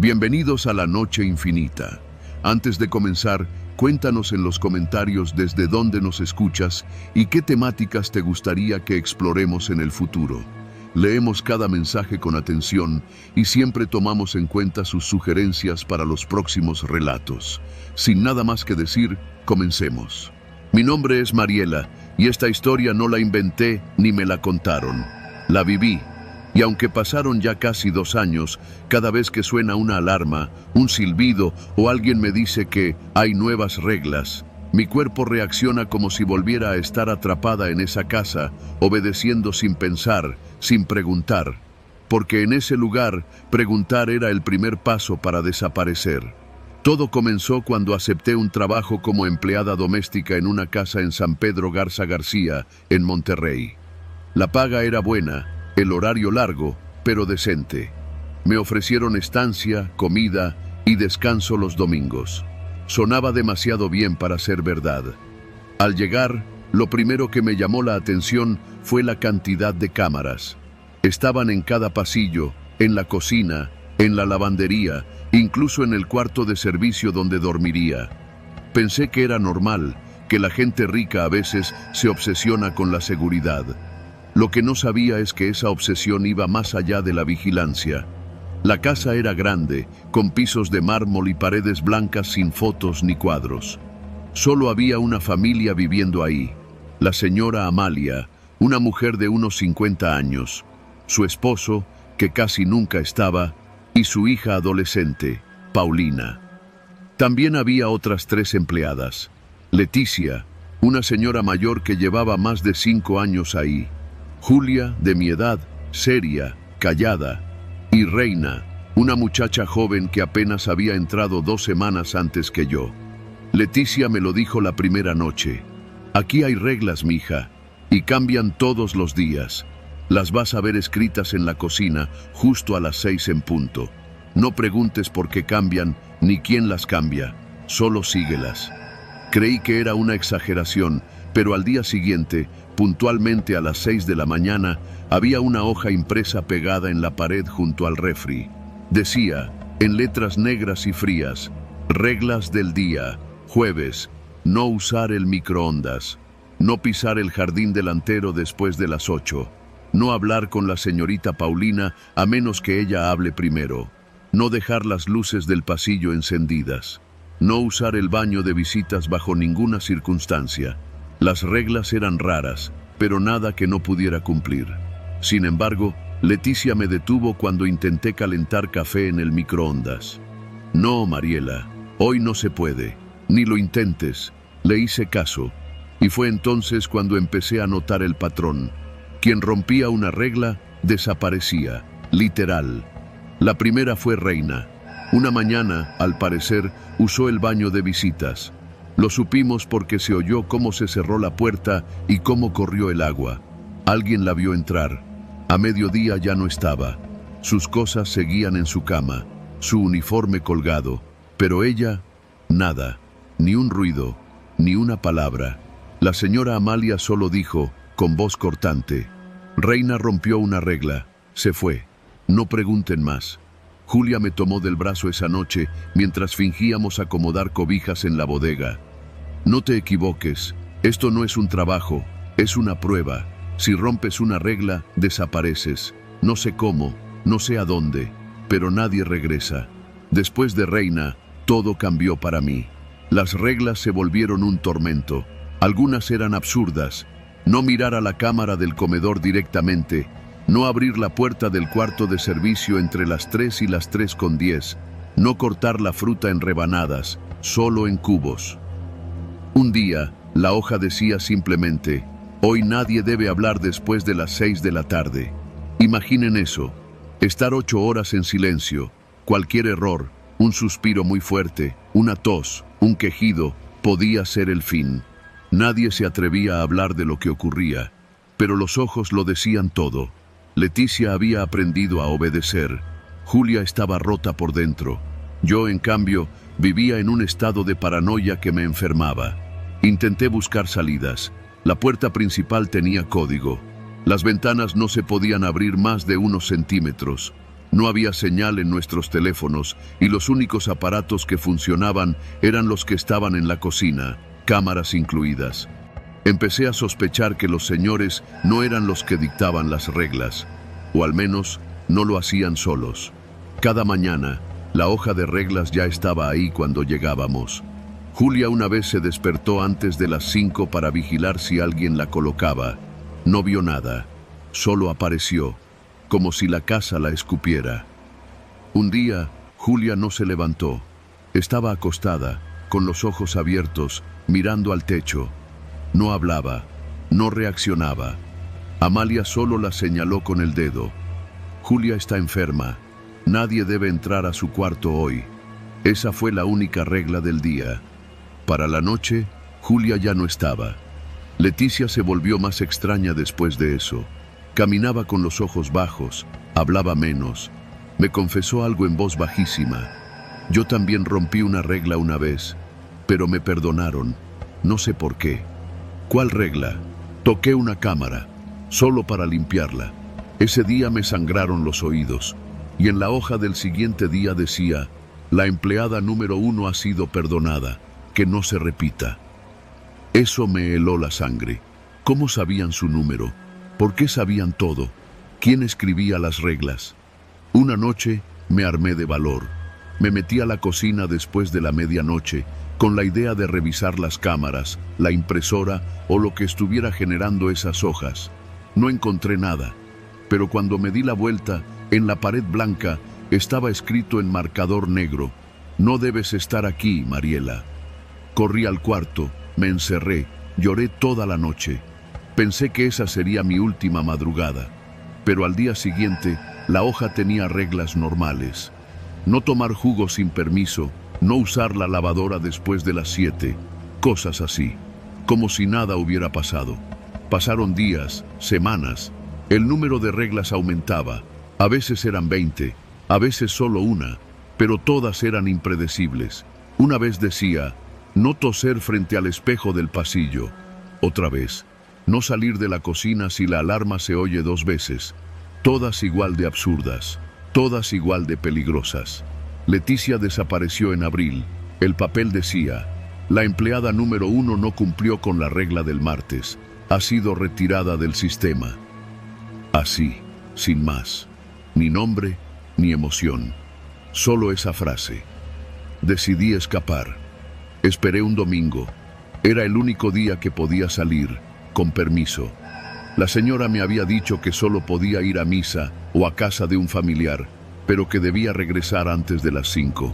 Bienvenidos a la Noche Infinita. Antes de comenzar, cuéntanos en los comentarios desde dónde nos escuchas y qué temáticas te gustaría que exploremos en el futuro. Leemos cada mensaje con atención y siempre tomamos en cuenta sus sugerencias para los próximos relatos. Sin nada más que decir, comencemos. Mi nombre es Mariela y esta historia no la inventé ni me la contaron. La viví. Y aunque pasaron ya casi 2 años, cada vez que suena una alarma, un silbido o alguien me dice que hay nuevas reglas, mi cuerpo reacciona como si volviera a estar atrapada en esa casa, obedeciendo sin pensar, sin preguntar. Porque en ese lugar, preguntar era el primer paso para desaparecer. Todo comenzó cuando acepté un trabajo como empleada doméstica en una casa en San Pedro Garza García, en Monterrey. La paga era buena, el horario largo, pero decente. Me ofrecieron estancia, comida y descanso los domingos. Sonaba demasiado bien para ser verdad. Al llegar, lo primero que me llamó la atención fue la cantidad de cámaras. Estaban en cada pasillo, en la cocina, en la lavandería, incluso en el cuarto de servicio donde dormiría. Pensé que era normal, que la gente rica a veces se obsesiona con la seguridad. Lo que no sabía es que esa obsesión iba más allá de la vigilancia. La casa era grande, con pisos de mármol y paredes blancas sin fotos ni cuadros. Solo había una familia viviendo ahí. La señora Amalia, una mujer de unos 50 años, su esposo, que casi nunca estaba, y su hija adolescente, Paulina. También había otras 3 empleadas. Leticia, una señora mayor que llevaba más de 5 años ahí. Julia, de mi edad, seria, callada, y Reina, una muchacha joven que apenas había entrado 2 semanas antes que yo. Leticia me lo dijo la primera noche. Aquí hay reglas, mija, y cambian todos los días. Las vas a ver escritas en la cocina justo a las 6 en punto. No preguntes por qué cambian ni quién las cambia, solo síguelas. Creí que era una exageración, pero al día siguiente, puntualmente a las 6 de la mañana, había una hoja impresa pegada en la pared junto al refri. Decía, en letras negras y frías, reglas del día, jueves, no usar el microondas, no pisar el jardín delantero después de las 8, no hablar con la señorita Paulina a menos que ella hable primero, no dejar las luces del pasillo encendidas, no usar el baño de visitas bajo ninguna circunstancia. Las reglas eran raras, pero nada que no pudiera cumplir. Sin embargo, Leticia me detuvo cuando intenté calentar café en el microondas. No, Mariela, hoy no se puede, ni lo intentes. Le hice caso, y fue entonces cuando empecé a notar el patrón. Quien rompía una regla, desaparecía, literal. La primera fue Reina. Una mañana, al parecer, usó el baño de visitas. Lo supimos porque se oyó cómo se cerró la puerta y cómo corrió el agua. Alguien la vio entrar. A mediodía ya no estaba. Sus cosas seguían en su cama, su uniforme colgado, pero ella, nada, ni un ruido, ni una palabra. La señora Amalia solo dijo, con voz cortante, Reina rompió una regla, se fue, no pregunten más. Julia me tomó del brazo esa noche mientras fingíamos acomodar cobijas en la bodega. No te equivoques, esto no es un trabajo, es una prueba. Si rompes una regla, desapareces. No sé cómo, no sé a dónde, pero nadie regresa. Después de Reina, todo cambió para mí. Las reglas se volvieron un tormento. Algunas eran absurdas. No mirar a la cámara del comedor directamente, no abrir la puerta del cuarto de servicio entre las 3 y las 3:10, no cortar la fruta en rebanadas, solo en cubos. Un día, la hoja decía simplemente, hoy nadie debe hablar después de las 6 de la tarde. Imaginen eso, estar 8 horas en silencio, cualquier error, un suspiro muy fuerte, una tos, un quejido, podía ser el fin. Nadie se atrevía a hablar de lo que ocurría, pero los ojos lo decían todo. Leticia había aprendido a obedecer. Julia estaba rota por dentro. Yo, en cambio, vivía en un estado de paranoia que me enfermaba. Intenté buscar salidas. La puerta principal tenía código. Las ventanas no se podían abrir más de unos centímetros. No había señal en nuestros teléfonos y los únicos aparatos que funcionaban eran los que estaban en la cocina, cámaras incluidas. Empecé a sospechar que los señores no eran los que dictaban las reglas, o al menos no lo hacían solos. Cada mañana, la hoja de reglas ya estaba ahí cuando llegábamos. Julia una vez se despertó antes de las 5 para vigilar si alguien la colocaba. No vio nada, solo apareció, como si la casa la escupiera. Un día, Julia no se levantó. Estaba acostada, con los ojos abiertos, mirando al techo. No hablaba, no reaccionaba. Amalia solo la señaló con el dedo. Julia está enferma. Nadie debe entrar a su cuarto hoy. Esa fue la única regla del día. Para la noche, Julia ya no estaba. Leticia se volvió más extraña después de eso. Caminaba con los ojos bajos, hablaba menos. Me confesó algo en voz bajísima. Yo también rompí una regla una vez, pero me perdonaron. No sé por qué. ¿Cuál regla? Toqué una cámara, solo para limpiarla. Ese día me sangraron los oídos, y en la hoja del siguiente día decía: la empleada número 1 ha sido perdonada, que no se repita. Eso me heló la sangre. ¿Cómo sabían su número? ¿Por qué sabían todo? ¿Quién escribía las reglas? Una noche me armé de valor. Me metí a la cocina después de la medianoche, con la idea de revisar las cámaras, la impresora o lo que estuviera generando esas hojas. No encontré nada, pero cuando me di la vuelta, en la pared blanca estaba escrito en marcador negro: no debes estar aquí, Mariela. Corrí al cuarto, me encerré, lloré toda la noche. Pensé que esa sería mi última madrugada, pero al día siguiente la hoja tenía reglas normales. No tomar jugo sin permiso, no usar la lavadora después de las 7, cosas así, como si nada hubiera pasado. Pasaron días, semanas, el número de reglas aumentaba, a veces eran 20, a veces solo una, pero todas eran impredecibles. Una vez decía: no toser frente al espejo del pasillo. Otra vez: no salir de la cocina si la alarma se oye 2 veces. Todas igual de absurdas, todas igual de peligrosas. Leticia desapareció en abril. El papel decía: la empleada número 1 no cumplió con la regla del martes. Ha sido retirada del sistema. Así, sin más. Ni nombre, ni emoción. Solo esa frase. Decidí escapar. Esperé un domingo. Era el único día que podía salir, con permiso. La señora me había dicho que solo podía ir a misa o a casa de un familiar, pero que debía regresar antes de las 5.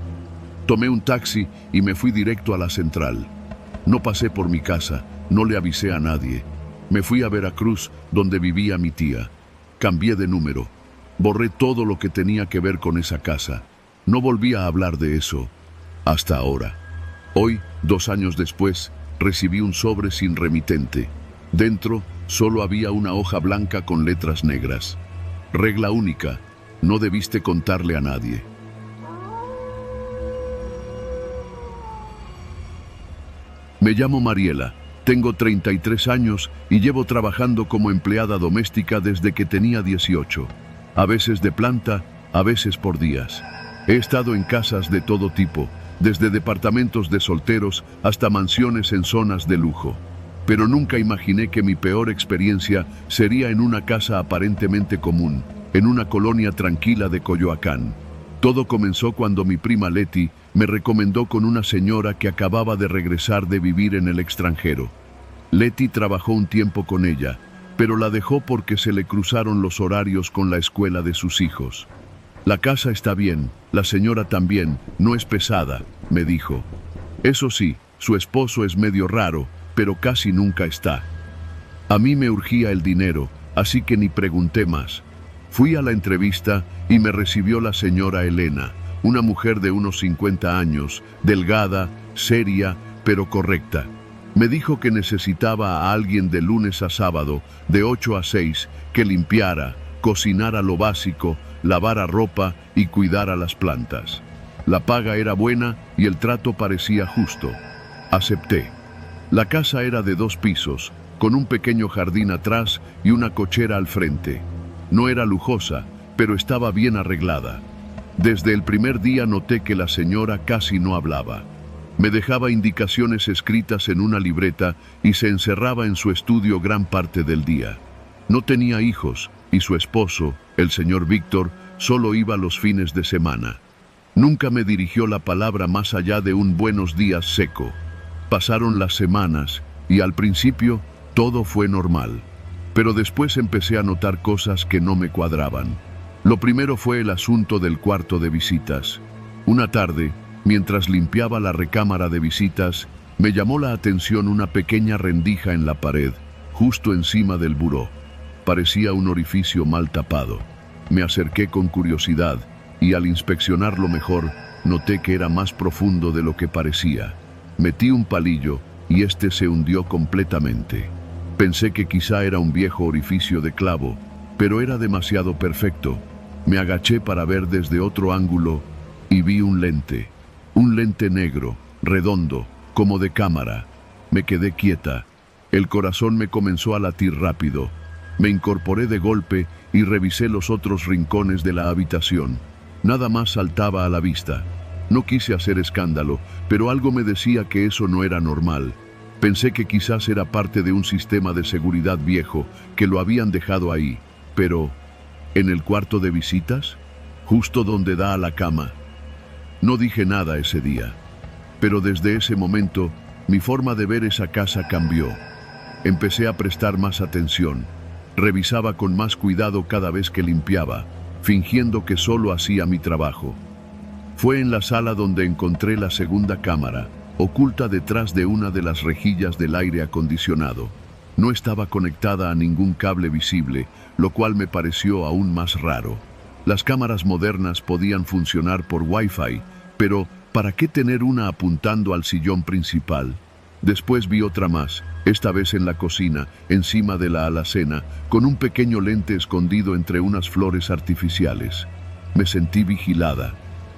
Tomé un taxi y me fui directo a la central. No pasé por mi casa, no le avisé a nadie. Me fui a Veracruz, donde vivía mi tía. Cambié de número. Borré todo lo que tenía que ver con esa casa. No volví a hablar de eso. Hasta ahora. Hoy, 2 años después, recibí un sobre sin remitente. Dentro solo había una hoja blanca con letras negras. Regla única: no debiste contarle a nadie. Me llamo Mariela, tengo 33 años y llevo trabajando como empleada doméstica desde que tenía 18. A veces de planta, a veces por días. He estado en casas de todo tipo, desde departamentos de solteros hasta mansiones en zonas de lujo. Pero nunca imaginé que mi peor experiencia sería en una casa aparentemente común, en una colonia tranquila de Coyoacán. Todo comenzó cuando mi prima Leti me recomendó con una señora que acababa de regresar de vivir en el extranjero. Leti trabajó un tiempo con ella, pero la dejó porque se le cruzaron los horarios con la escuela de sus hijos. La casa está bien, la señora también, no es pesada, me dijo. Eso sí, su esposo es medio raro, pero casi nunca está. A mí me urgía el dinero, así que ni pregunté más. Fui a la entrevista y me recibió la señora Elena, una mujer de unos 50 años, delgada, seria, pero correcta. Me dijo que necesitaba a alguien de lunes a sábado, de 8 a 6, que limpiara, cocinara lo básico, lavara ropa y cuidara las plantas. La paga era buena y el trato parecía justo. Acepté. La casa era de 2 pisos, con un pequeño jardín atrás y una cochera al frente. No era lujosa, pero estaba bien arreglada. Desde el primer día noté que la señora casi no hablaba. Me dejaba indicaciones escritas en una libreta y se encerraba en su estudio gran parte del día. No tenía hijos y su esposo, el señor Víctor, solo iba los fines de semana. Nunca me dirigió la palabra más allá de un buenos días seco. Pasaron las semanas y al principio todo fue normal. Pero después empecé a notar cosas que no me cuadraban. Lo primero fue el asunto del cuarto de visitas. Una tarde, mientras limpiaba la recámara de visitas, me llamó la atención una pequeña rendija en la pared, justo encima del buró. Parecía un orificio mal tapado. Me acerqué con curiosidad y al inspeccionarlo mejor, noté que era más profundo de lo que parecía. Metí un palillo y este se hundió completamente. Pensé que quizá era un viejo orificio de clavo, pero era demasiado perfecto. Me agaché para ver desde otro ángulo y vi un lente negro, redondo, como de cámara. Me quedé quieta. El corazón me comenzó a latir rápido. Me incorporé de golpe y revisé los otros rincones de la habitación. Nada más saltaba a la vista. No quise hacer escándalo, pero algo me decía que eso no era normal. Pensé que quizás era parte de un sistema de seguridad viejo, que lo habían dejado ahí. Pero, ¿en el cuarto de visitas? Justo donde da a la cama. No dije nada ese día. Pero desde ese momento, mi forma de ver esa casa cambió. Empecé a prestar más atención. Revisaba con más cuidado cada vez que limpiaba, fingiendo que solo hacía mi trabajo. Fue en la sala donde encontré la segunda cámara, oculta detrás de una de las rejillas del aire acondicionado. No estaba conectada a ningún cable visible, lo cual me pareció aún más raro. Las cámaras modernas podían funcionar por Wi-Fi, pero ¿para qué tener una apuntando al sillón principal? Después vi otra más, esta vez en la cocina, encima de la alacena, con un pequeño lente escondido entre unas flores artificiales. Me sentí vigilada.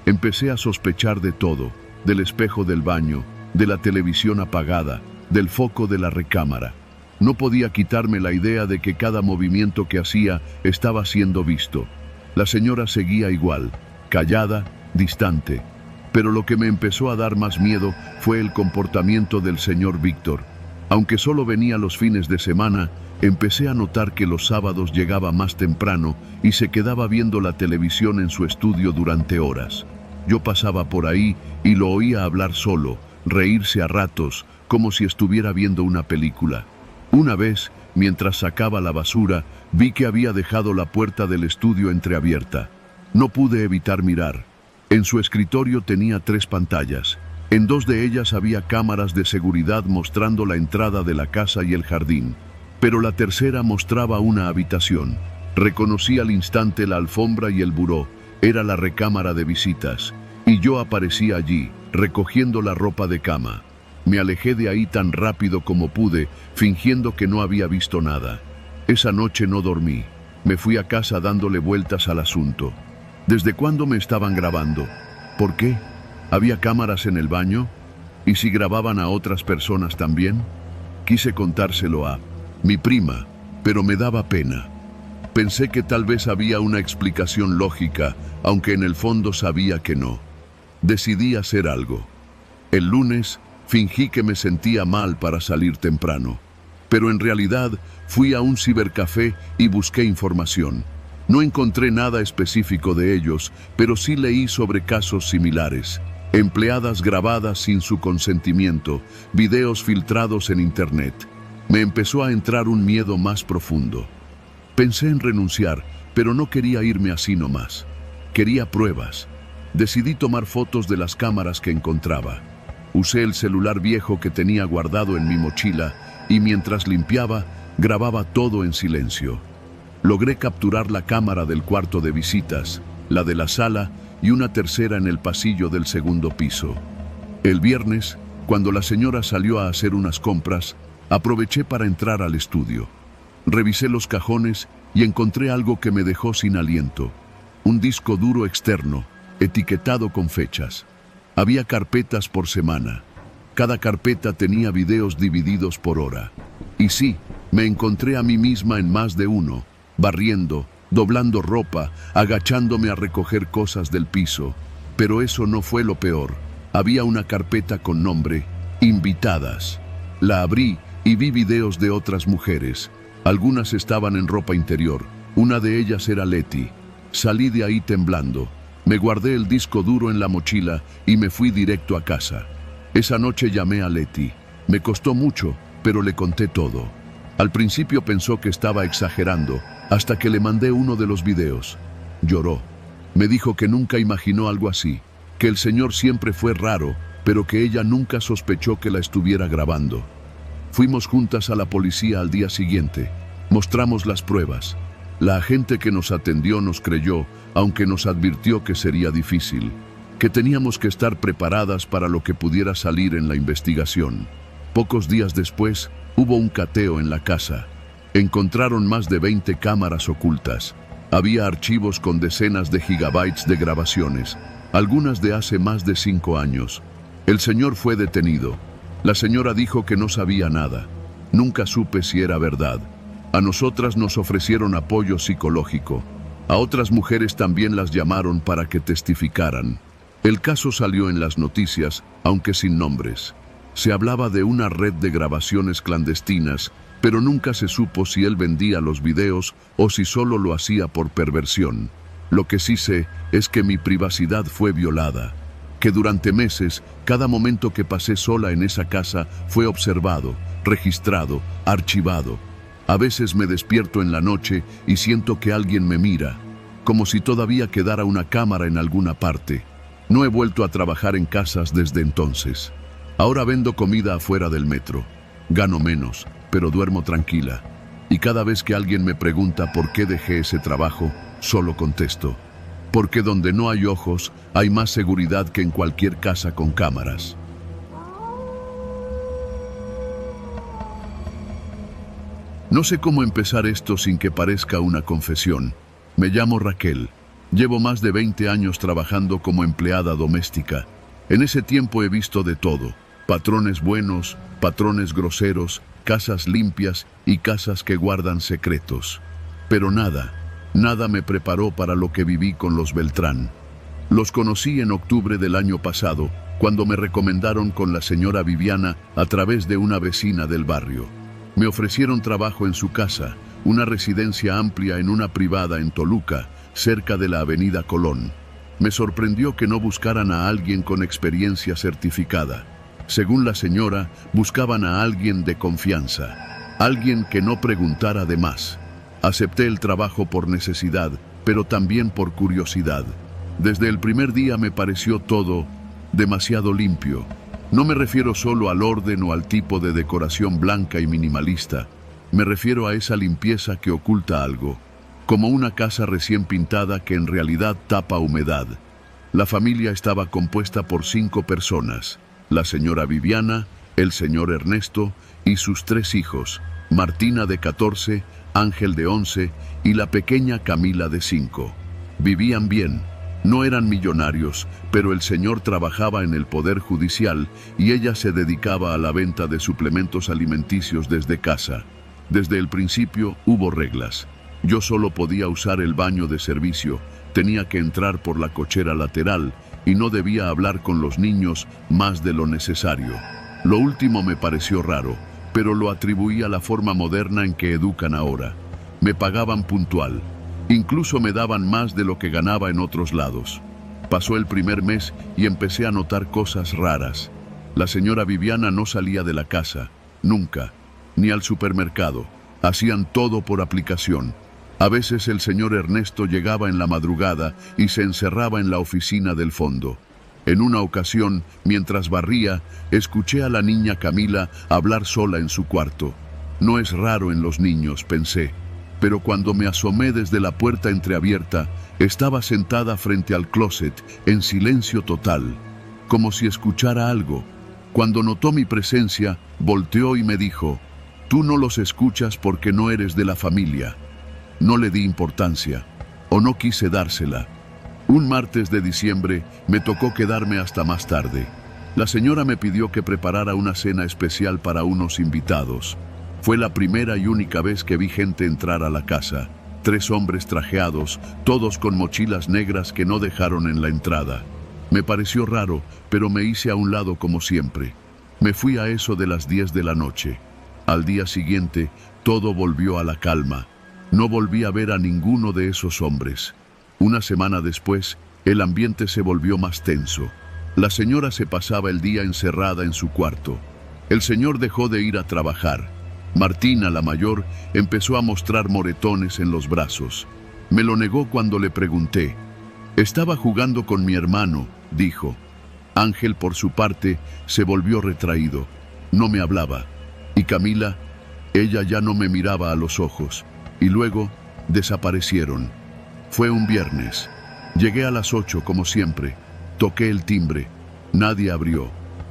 Empecé a sospechar de todo, del espejo del baño, de la televisión apagada, del foco de la recámara. No podía quitarme la idea de que cada movimiento que hacía estaba siendo visto. La señora seguía igual, callada, distante. Pero lo que me empezó a dar más miedo fue el comportamiento del señor Víctor. Aunque solo venía los fines de semana, empecé a notar que los sábados llegaba más temprano y se quedaba viendo la televisión en su estudio durante horas. Yo pasaba por ahí y lo oía hablar solo, reírse a ratos, como si estuviera viendo una película. Una vez, mientras sacaba la basura, vi que había dejado la puerta del estudio entreabierta. No pude evitar mirar. En su escritorio tenía 3 pantallas. En 2 de ellas había cámaras de seguridad mostrando la entrada de la casa y el jardín. Pero la tercera mostraba una habitación. Reconocí al instante la alfombra y el buró. Era la recámara de visitas. Y yo aparecí allí, recogiendo la ropa de cama. Me alejé de ahí tan rápido como pude, fingiendo que no había visto nada. Esa noche no dormí. Me fui a casa dándole vueltas al asunto. ¿Desde cuándo me estaban grabando? ¿Por qué? ¿Había cámaras en el baño? ¿Y si grababan a otras personas también? Quise contárselo a mi prima, pero me daba pena. Pensé que tal vez había una explicación lógica, aunque en el fondo sabía que no. Decidí hacer algo. El lunes fingí que me sentía mal para salir temprano, pero en realidad fui a un cibercafé y busqué información. No encontré nada específico de ellos, pero sí leí sobre casos similares. Empleadas grabadas sin su consentimiento, videos filtrados en internet. Me empezó a entrar un miedo más profundo. Pensé en renunciar, pero no quería irme así nomás. Quería pruebas. Decidí tomar fotos de las cámaras que encontraba. Usé el celular viejo que tenía guardado en mi mochila y mientras limpiaba, grababa todo en silencio. Logré capturar la cámara del cuarto de visitas, la de la sala y una tercera en el pasillo del segundo piso. El viernes, cuando la señora salió a hacer unas compras, aproveché para entrar al estudio. Revisé los cajones y encontré algo que me dejó sin aliento. Un disco duro externo, etiquetado con fechas. Había carpetas por semana. Cada carpeta tenía videos divididos por hora. Y sí, me encontré a mí misma en más de uno, barriendo, doblando ropa, agachándome a recoger cosas del piso. Pero eso no fue lo peor. Había una carpeta con nombre Invitadas. La abrí y vi videos de otras mujeres. Algunas estaban en ropa interior. Una de ellas era Leti. Salí de ahí temblando. Me guardé el disco duro en la mochila y me fui directo a casa. Esa noche llamé a Leti. Me costó mucho, pero le conté todo. Al principio pensó que estaba exagerando, hasta que le mandé uno de los videos. Lloró. Me dijo que nunca imaginó algo así, que el señor siempre fue raro, pero que ella nunca sospechó que la estuviera grabando. Fuimos juntas a la policía al día siguiente. Mostramos las pruebas. La agente que nos atendió nos creyó, aunque nos advirtió que sería difícil, que teníamos que estar preparadas para lo que pudiera salir en la investigación. Pocos días después, hubo un cateo en la casa. Encontraron más de 20 cámaras ocultas. Había archivos con decenas de gigabytes de grabaciones, algunas de hace más de 5 años. El señor fue detenido. La señora dijo que no sabía nada. Nunca supe si era verdad. A nosotras nos ofrecieron apoyo psicológico. A otras mujeres también las llamaron para que testificaran. El caso salió en las noticias, aunque sin nombres. Se hablaba de una red de grabaciones clandestinas, pero nunca se supo si él vendía los videos o si solo lo hacía por perversión. Lo que sí sé es que mi privacidad fue violada, que durante meses, cada momento que pasé sola en esa casa fue observado, registrado, archivado. A veces me despierto en la noche y siento que alguien me mira, como si todavía quedara una cámara en alguna parte. No he vuelto a trabajar en casas desde entonces. Ahora vendo comida afuera del metro. Gano menos, pero duermo tranquila. Y cada vez que alguien me pregunta por qué dejé ese trabajo, solo contesto: porque donde no hay ojos, hay más seguridad que en cualquier casa con cámaras. No sé cómo empezar esto sin que parezca una confesión. Me llamo Raquel. Llevo más de 20 años trabajando como empleada doméstica. En ese tiempo he visto de todo: patrones buenos, patrones groseros, casas limpias y casas que guardan secretos. Pero nada me preparó para lo que viví con los Beltrán. Los conocí en octubre del año pasado, cuando me recomendaron con la señora Viviana a través de una vecina del barrio. Me ofrecieron trabajo en su casa, una residencia amplia en una privada en Toluca, cerca de la avenida Colón. Me sorprendió que no buscaran a alguien con experiencia certificada. Según la señora, buscaban a alguien de confianza, alguien que no preguntara de más. Acepté el trabajo por necesidad, pero también por curiosidad. Desde el primer día me pareció todo demasiado limpio. No me refiero solo al orden o al tipo de decoración blanca y minimalista. Me refiero a esa limpieza que oculta algo, como una casa recién pintada que en realidad tapa humedad. La familia estaba compuesta por 5 personas: la señora Viviana, el señor Ernesto y sus 3 hijos, Martina de 14, Ángel de 11 y la pequeña Camila de 5. Vivían bien. No eran millonarios, pero el señor trabajaba en el Poder Judicial y ella se dedicaba a la venta de suplementos alimenticios desde casa. Desde el principio hubo reglas. Yo solo podía usar el baño de servicio, tenía que entrar por la cochera lateral y no debía hablar con los niños más de lo necesario. Lo último me pareció raro, pero lo atribuí a la forma moderna en que educan ahora. Me pagaban puntual. Incluso me daban más de lo que ganaba en otros lados. Pasó el primer mes y empecé a notar cosas raras. La señora Viviana no salía de la casa, nunca, ni al supermercado. Hacían todo por aplicación. A veces el señor Ernesto llegaba en la madrugada y se encerraba en la oficina del fondo. En una ocasión, mientras barría, escuché a la niña Camila hablar sola en su cuarto. No es raro en los niños, pensé. Pero cuando me asomé desde la puerta entreabierta, estaba sentada frente al closet, en silencio total, como si escuchara algo. Cuando notó mi presencia, volteó y me dijo: «Tú no los escuchas porque no eres de la familia». No le di importancia, o no quise dársela. Un martes de diciembre me tocó quedarme hasta más tarde. La señora me pidió que preparara una cena especial para unos invitados. Fue la primera y única vez que vi gente entrar a la casa. 3 hombres trajeados, todos con mochilas negras que no dejaron en la entrada. Me pareció raro, pero me hice a un lado como siempre. Me fui a eso de las 10 de la noche. Al día siguiente, todo volvió a la calma. No volví a ver a ninguno de esos hombres. Una semana después, el ambiente se volvió más tenso. La señora se pasaba el día encerrada en su cuarto. El señor dejó de ir a trabajar. Martina, la mayor, empezó a mostrar moretones en los brazos. Me lo negó cuando le pregunté. Estaba jugando con mi hermano, dijo. Ángel, por su parte, se volvió retraído. No me hablaba. Y Camila, ella ya no me miraba a los ojos. Y luego, desaparecieron. Fue un viernes. Llegué a las 8, como siempre. Toqué el timbre. Nadie abrió.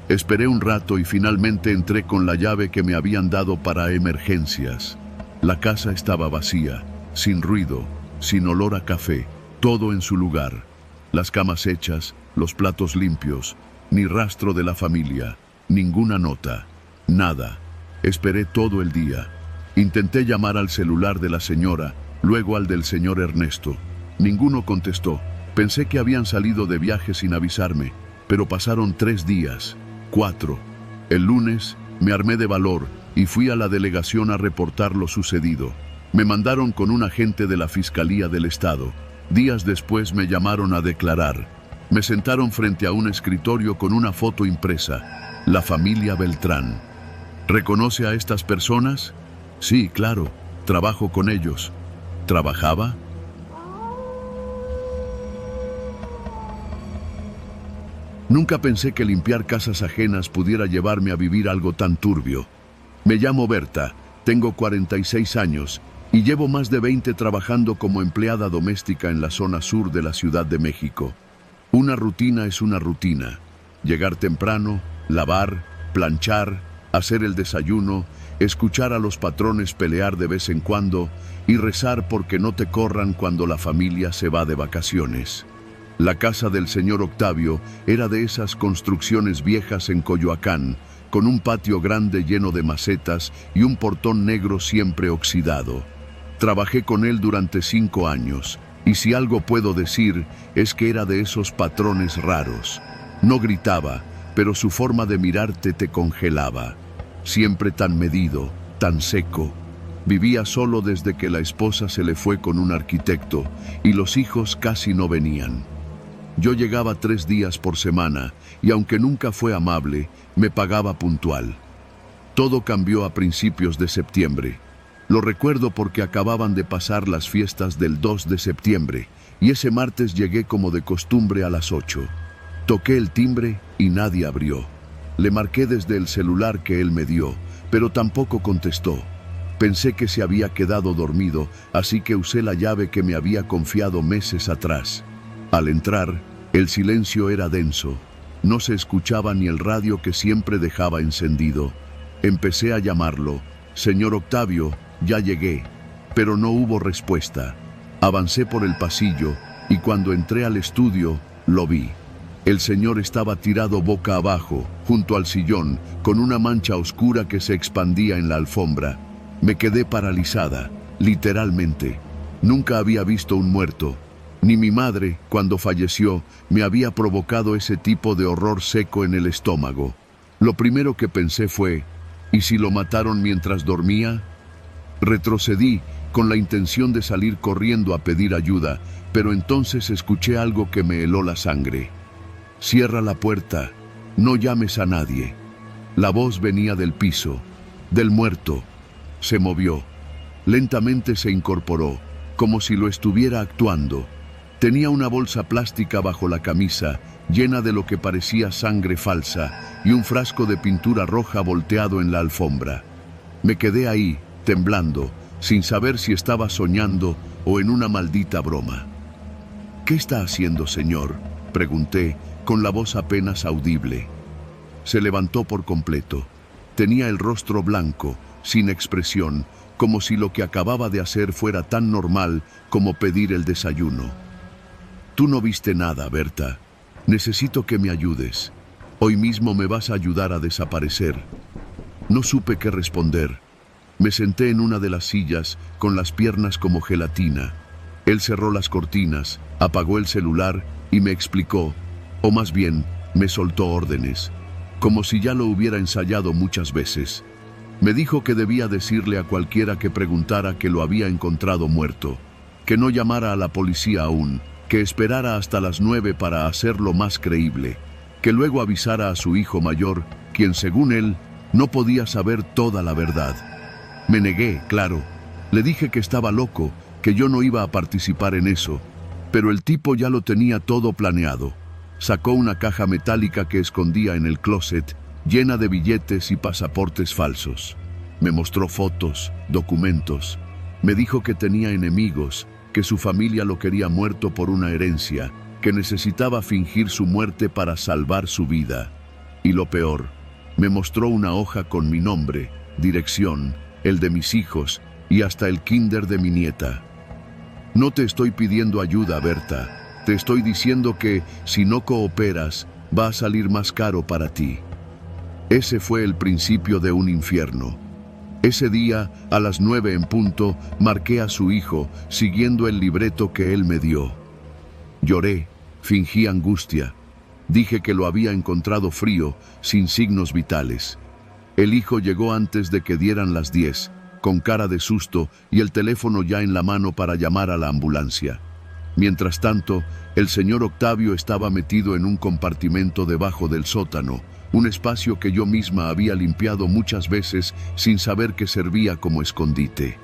Esperé un rato y finalmente entré con la llave que me habían dado para emergencias. La casa estaba vacía, sin ruido, sin olor a café, todo en su lugar. Las camas hechas, los platos limpios, ni rastro de la familia, ninguna nota, nada. Esperé todo el día. Intenté llamar al celular de la señora, luego al del señor Ernesto. Ninguno contestó. Pensé que habían salido de viaje sin avisarme, pero pasaron 3 días, 4. El lunes me armé de valor y fui a la delegación a reportar lo sucedido. Me mandaron con un agente de la Fiscalía del Estado. Días después me llamaron a declarar. Me sentaron frente a un escritorio con una foto impresa. La familia Beltrán. ¿Reconoce a estas personas? Sí, claro. Trabajo con ellos. ¿Trabajaba? Nunca pensé que limpiar casas ajenas pudiera llevarme a vivir algo tan turbio. Me llamo Berta, tengo 46 años y llevo más de 20 trabajando como empleada doméstica en la zona sur de la Ciudad de México. Una rutina es una rutina. Llegar temprano, lavar, planchar, hacer el desayuno, escuchar a los patrones pelear de vez en cuando y rezar porque no te corran cuando la familia se va de vacaciones. La casa del señor Octavio era de esas construcciones viejas en Coyoacán, con un patio grande lleno de macetas y un portón negro siempre oxidado. Trabajé con él durante 5 años, y si algo puedo decir es que era de esos patrones raros. No gritaba, pero su forma de mirarte te congelaba. Siempre tan medido, tan seco. Vivía solo desde que la esposa se le fue con un arquitecto, y los hijos casi no venían. Yo llegaba 3 días por semana y aunque nunca fue amable, me pagaba puntual. Todo cambió a principios de septiembre. Lo recuerdo porque acababan de pasar las fiestas del 2 de septiembre y ese martes llegué como de costumbre a las 8. Toqué el timbre y nadie abrió. Le marqué desde el celular que él me dio, pero tampoco contestó. Pensé que se había quedado dormido, así que usé la llave que me había confiado meses atrás. Al entrar, el silencio era denso. No se escuchaba ni el radio que siempre dejaba encendido. Empecé a llamarlo. Señor Octavio, ya llegué. Pero no hubo respuesta. Avancé por el pasillo y cuando entré al estudio, lo vi. El señor estaba tirado boca abajo, junto al sillón, con una mancha oscura que se expandía en la alfombra. Me quedé paralizada, literalmente. Nunca había visto un muerto. Ni mi madre, cuando falleció, me había provocado ese tipo de horror seco en el estómago. Lo primero que pensé fue, ¿y si lo mataron mientras dormía? Retrocedí con la intención de salir corriendo a pedir ayuda, pero entonces escuché algo que me heló la sangre. Cierra la puerta, no llames a nadie. La voz venía del piso, del muerto. Se movió. Lentamente se incorporó, como si lo estuviera actuando. Tenía una bolsa plástica bajo la camisa, llena de lo que parecía sangre falsa, y un frasco de pintura roja volteado en la alfombra. Me quedé ahí, temblando, sin saber si estaba soñando o en una maldita broma. ¿Qué está haciendo, señor?, pregunté, con la voz apenas audible. Se levantó por completo. Tenía el rostro blanco, sin expresión, como si lo que acababa de hacer fuera tan normal como pedir el desayuno. Tú no viste nada, Berta. Necesito que me ayudes. Hoy mismo me vas a ayudar a desaparecer. No supe qué responder. Me senté en una de las sillas, con las piernas como gelatina. Él cerró las cortinas, apagó el celular y me explicó, o más bien, me soltó órdenes, como si ya lo hubiera ensayado muchas veces. Me dijo que debía decirle a cualquiera que preguntara que lo había encontrado muerto, que no llamara a la policía aún, que esperara hasta las 9 para hacerlo más creíble, que luego avisara a su hijo mayor, quien según él, no podía saber toda la verdad. Me negué, claro. Le dije que estaba loco, que yo no iba a participar en eso, pero el tipo ya lo tenía todo planeado. Sacó una caja metálica que escondía en el closet, llena de billetes y pasaportes falsos. Me mostró fotos, documentos. Me dijo que tenía enemigos, que su familia lo quería muerto por una herencia, que necesitaba fingir su muerte para salvar su vida. Y lo peor, me mostró una hoja con mi nombre, dirección, el de mis hijos y hasta el kinder de mi nieta. No te estoy pidiendo ayuda, Berta. Te estoy diciendo que, si no cooperas, va a salir más caro para ti. Ese fue el principio de un infierno. Ese día, a las 9 en punto, marqué a su hijo, siguiendo el libreto que él me dio. Lloré, fingí angustia. Dije que lo había encontrado frío, sin signos vitales. El hijo llegó antes de que dieran las 10, con cara de susto y el teléfono ya en la mano para llamar a la ambulancia. Mientras tanto, el señor Octavio estaba metido en un compartimento debajo del sótano, un espacio que yo misma había limpiado muchas veces sin saber que servía como escondite.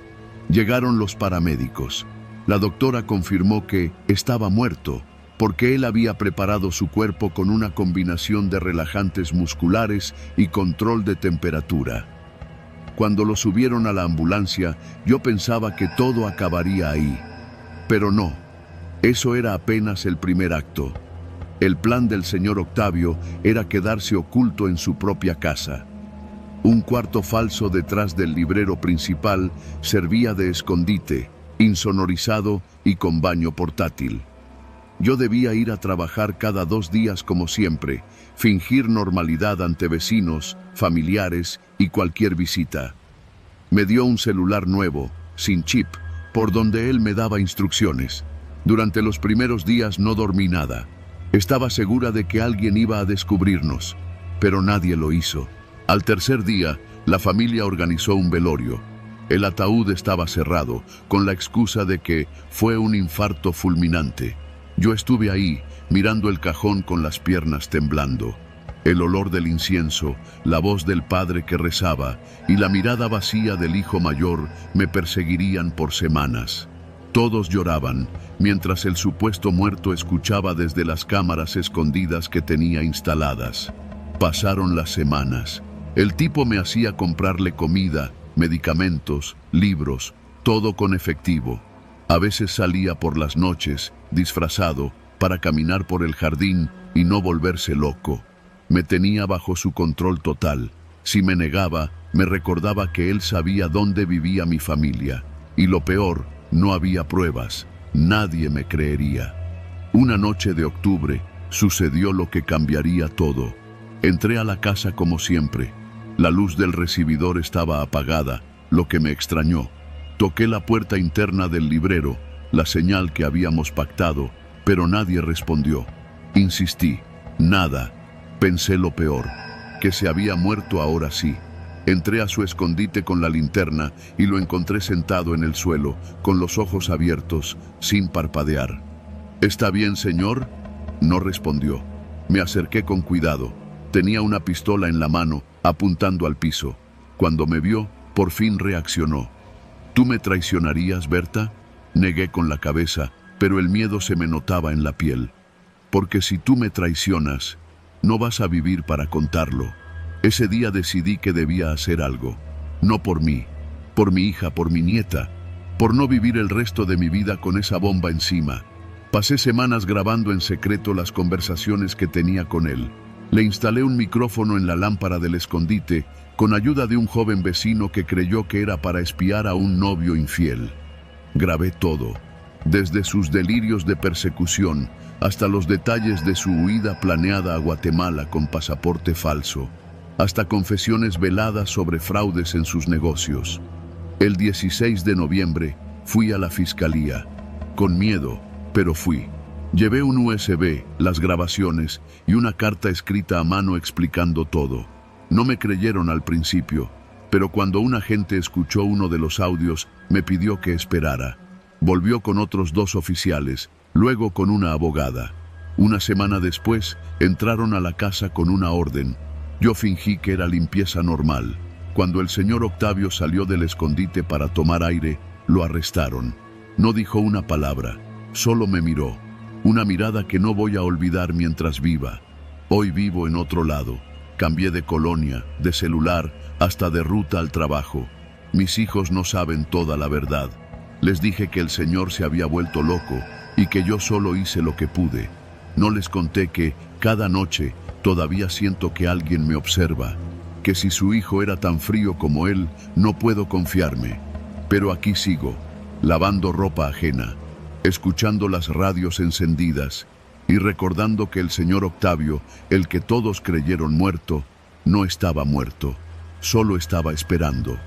Llegaron los paramédicos. La doctora confirmó que estaba muerto, porque él había preparado su cuerpo con una combinación de relajantes musculares y control de temperatura. Cuando lo subieron a la ambulancia, yo pensaba que todo acabaría ahí. Pero no, eso era apenas el primer acto. El plan del señor Octavio era quedarse oculto en su propia casa. Un cuarto falso detrás del librero principal servía de escondite, insonorizado y con baño portátil. Yo debía ir a trabajar cada 2 días como siempre, fingir normalidad ante vecinos, familiares y cualquier visita. Me dio un celular nuevo, sin chip, por donde él me daba instrucciones. Durante los primeros días no dormí nada. Estaba segura de que alguien iba a descubrirnos, pero nadie lo hizo. Al tercer día, la familia organizó un velorio. El ataúd estaba cerrado, con la excusa de que fue un infarto fulminante. Yo estuve ahí, mirando el cajón con las piernas temblando. El olor del incienso, la voz del padre que rezaba y la mirada vacía del hijo mayor me perseguirían por semanas. Todos lloraban, mientras el supuesto muerto escuchaba desde las cámaras escondidas que tenía instaladas. Pasaron las semanas. El tipo me hacía comprarle comida, medicamentos, libros, todo con efectivo. A veces salía por las noches, disfrazado, para caminar por el jardín y no volverse loco. Me tenía bajo su control total. Si me negaba, me recordaba que él sabía dónde vivía mi familia. Y lo peor, no había pruebas. Nadie me creería. Una noche de octubre, sucedió lo que cambiaría todo. Entré a la casa como siempre. La luz del recibidor estaba apagada, lo que me extrañó. Toqué la puerta interna del librero, la señal que habíamos pactado, pero nadie respondió. Insistí. Nada. Pensé lo peor, que se había muerto ahora sí. Entré a su escondite con la linterna y lo encontré sentado en el suelo, con los ojos abiertos, sin parpadear. ¿Está bien, señor? No respondió. Me acerqué con cuidado. Tenía una pistola en la mano, apuntando al piso. Cuando me vio, por fin reaccionó. ¿Tú me traicionarías, Berta? Negué con la cabeza, pero el miedo se me notaba en la piel. Porque si tú me traicionas, no vas a vivir para contarlo. Ese día decidí que debía hacer algo. No por mí, por mi hija, por mi nieta, por no vivir el resto de mi vida con esa bomba encima. Pasé semanas grabando en secreto las conversaciones que tenía con él. Le instalé un micrófono en la lámpara del escondite, con ayuda de un joven vecino que creyó que era para espiar a un novio infiel. Grabé todo, desde sus delirios de persecución hasta los detalles de su huida planeada a Guatemala con pasaporte falso, hasta confesiones veladas sobre fraudes en sus negocios. El 16 de noviembre fui a la fiscalía. Con miedo, pero fui. Llevé un USB, las grabaciones y una carta escrita a mano explicando todo. No me creyeron al principio, pero cuando un agente escuchó uno de los audios, me pidió que esperara. Volvió con otros 2 oficiales, luego con una abogada. Una semana después, entraron a la casa con una orden. Yo fingí que era limpieza normal. Cuando el señor Octavio salió del escondite para tomar aire, lo arrestaron. No dijo una palabra, solo me miró. Una mirada que no voy a olvidar mientras viva. Hoy vivo en otro lado. Cambié de colonia, de celular, hasta de ruta al trabajo. Mis hijos no saben toda la verdad. Les dije que el señor se había vuelto loco y que yo solo hice lo que pude. No les conté que, cada noche, todavía siento que alguien me observa, que si su hijo era tan frío como él, no puedo confiarme. Pero aquí sigo, lavando ropa ajena, escuchando las radios encendidas y recordando que el señor Octavio, el que todos creyeron muerto, no estaba muerto, solo estaba esperando.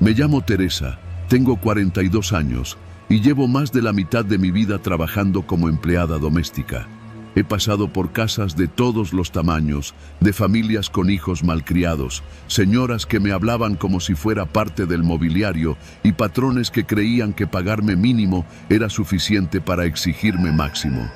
Me llamo Teresa, tengo 42 años y llevo más de la mitad de mi vida trabajando como empleada doméstica. He pasado por casas de todos los tamaños, de familias con hijos malcriados, señoras que me hablaban como si fuera parte del mobiliario y patrones que creían que pagarme mínimo era suficiente para exigirme máximo.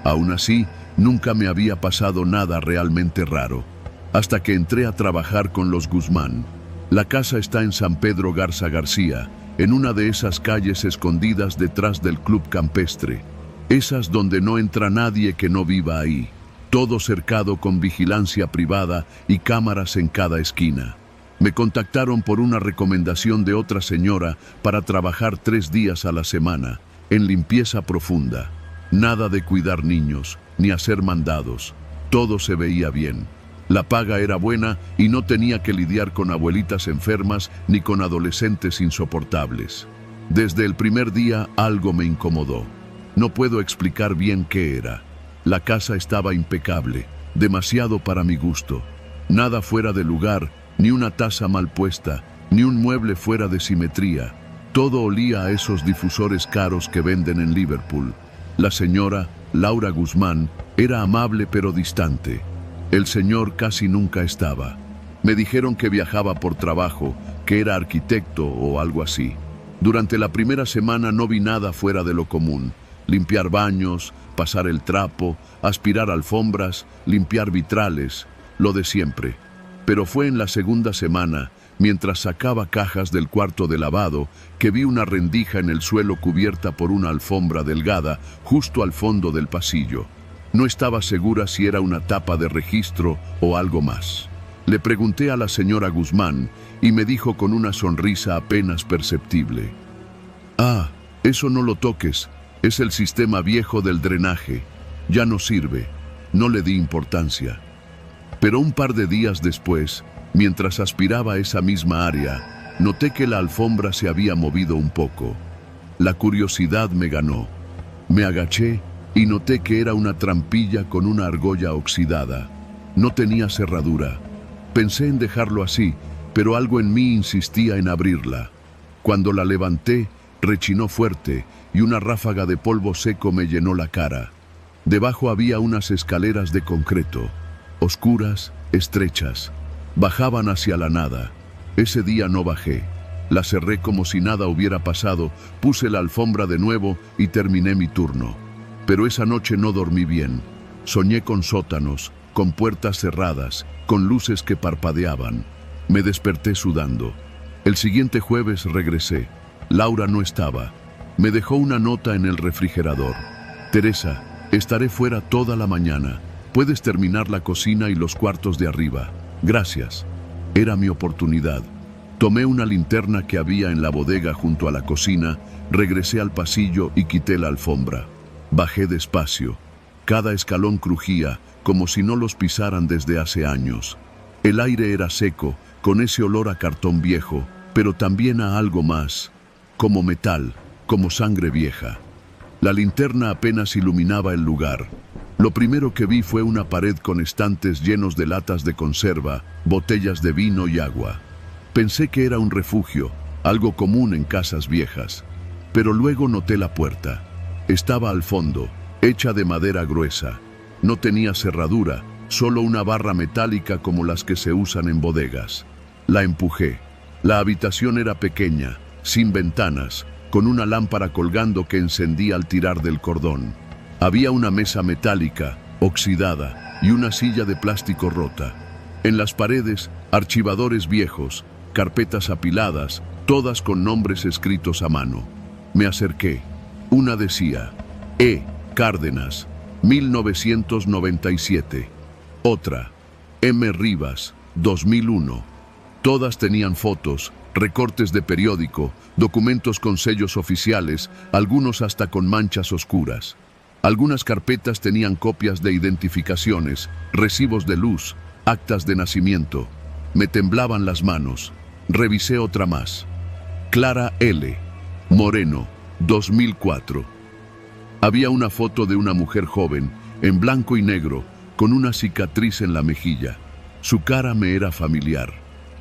Aún así, nunca me había pasado nada realmente raro, hasta que entré a trabajar con los Guzmán. La casa está en San Pedro Garza García, en una de esas calles escondidas detrás del Club Campestre. Esas donde no entra nadie que no viva ahí. Todo cercado con vigilancia privada y cámaras en cada esquina. Me contactaron por una recomendación de otra señora para trabajar 3 días a la semana, en limpieza profunda. Nada de cuidar niños, ni hacer mandados. Todo se veía bien. La paga era buena y no tenía que lidiar con abuelitas enfermas ni con adolescentes insoportables. Desde el primer día algo me incomodó. No puedo explicar bien qué era. La casa estaba impecable, demasiado para mi gusto. Nada fuera de lugar, ni una taza mal puesta, ni un mueble fuera de simetría. Todo olía a esos difusores caros que venden en Liverpool. La señora, Laura Guzmán, era amable pero distante. El señor casi nunca estaba. Me dijeron que viajaba por trabajo, que era arquitecto o algo así. Durante la primera semana no vi nada fuera de lo común. Limpiar baños, pasar el trapo, aspirar alfombras, limpiar vitrales, lo de siempre. Pero fue en la segunda semana, mientras sacaba cajas del cuarto de lavado, que vi una rendija en el suelo cubierta por una alfombra delgada, justo al fondo del pasillo. No estaba segura si era una tapa de registro o algo más. Le pregunté a la señora Guzmán y me dijo con una sonrisa apenas perceptible: «Ah, eso no lo toques. Es el sistema viejo del drenaje. Ya no sirve». No le di importancia. Pero un par de días después, mientras aspiraba esa misma área, noté que la alfombra se había movido un poco. La curiosidad me ganó. Me agaché y noté que era una trampilla con una argolla oxidada. No tenía cerradura. Pensé en dejarlo así, pero algo en mí insistía en abrirla. Cuando la levanté, rechinó fuerte y una ráfaga de polvo seco me llenó la cara. Debajo había unas escaleras de concreto, oscuras, estrechas. Bajaban hacia la nada. Ese día no bajé. La cerré como si nada hubiera pasado, puse la alfombra de nuevo y terminé mi turno. Pero esa noche no dormí bien. Soñé con sótanos, con puertas cerradas, con luces que parpadeaban. Me desperté sudando. El siguiente jueves regresé. Laura no estaba. Me dejó una nota en el refrigerador: «Teresa, estaré fuera toda la mañana. Puedes terminar la cocina y los cuartos de arriba. Gracias». Era mi oportunidad. Tomé una linterna que había en la bodega junto a la cocina, regresé al pasillo y quité la alfombra. Bajé despacio. Cada escalón crujía, como si no los pisaran desde hace años. El aire era seco, con ese olor a cartón viejo, pero también a algo más, como metal, como sangre vieja. La linterna apenas iluminaba el lugar. Lo primero que vi fue una pared con estantes llenos de latas de conserva, botellas de vino y agua. Pensé que era un refugio, algo común en casas viejas. Pero luego noté la puerta. Estaba al fondo, hecha de madera gruesa. No tenía cerradura, solo una barra metálica como las que se usan en bodegas. La empujé. La habitación era pequeña, sin ventanas, con una lámpara colgando que encendía al tirar del cordón. Había una mesa metálica, oxidada, y una silla de plástico rota. En las paredes, archivadores viejos, carpetas apiladas, todas con nombres escritos a mano. Me acerqué. Una decía, E. Cárdenas, 1997. Otra, M. Rivas, 2001. Todas tenían fotos, recortes de periódico, documentos con sellos oficiales, algunos hasta con manchas oscuras. Algunas carpetas tenían copias de identificaciones, recibos de luz, actas de nacimiento. Me temblaban las manos. Revisé otra más. Clara L. Moreno, 2004. Había una foto de una mujer joven, en blanco y negro, con una cicatriz en la mejilla. Su cara me era familiar.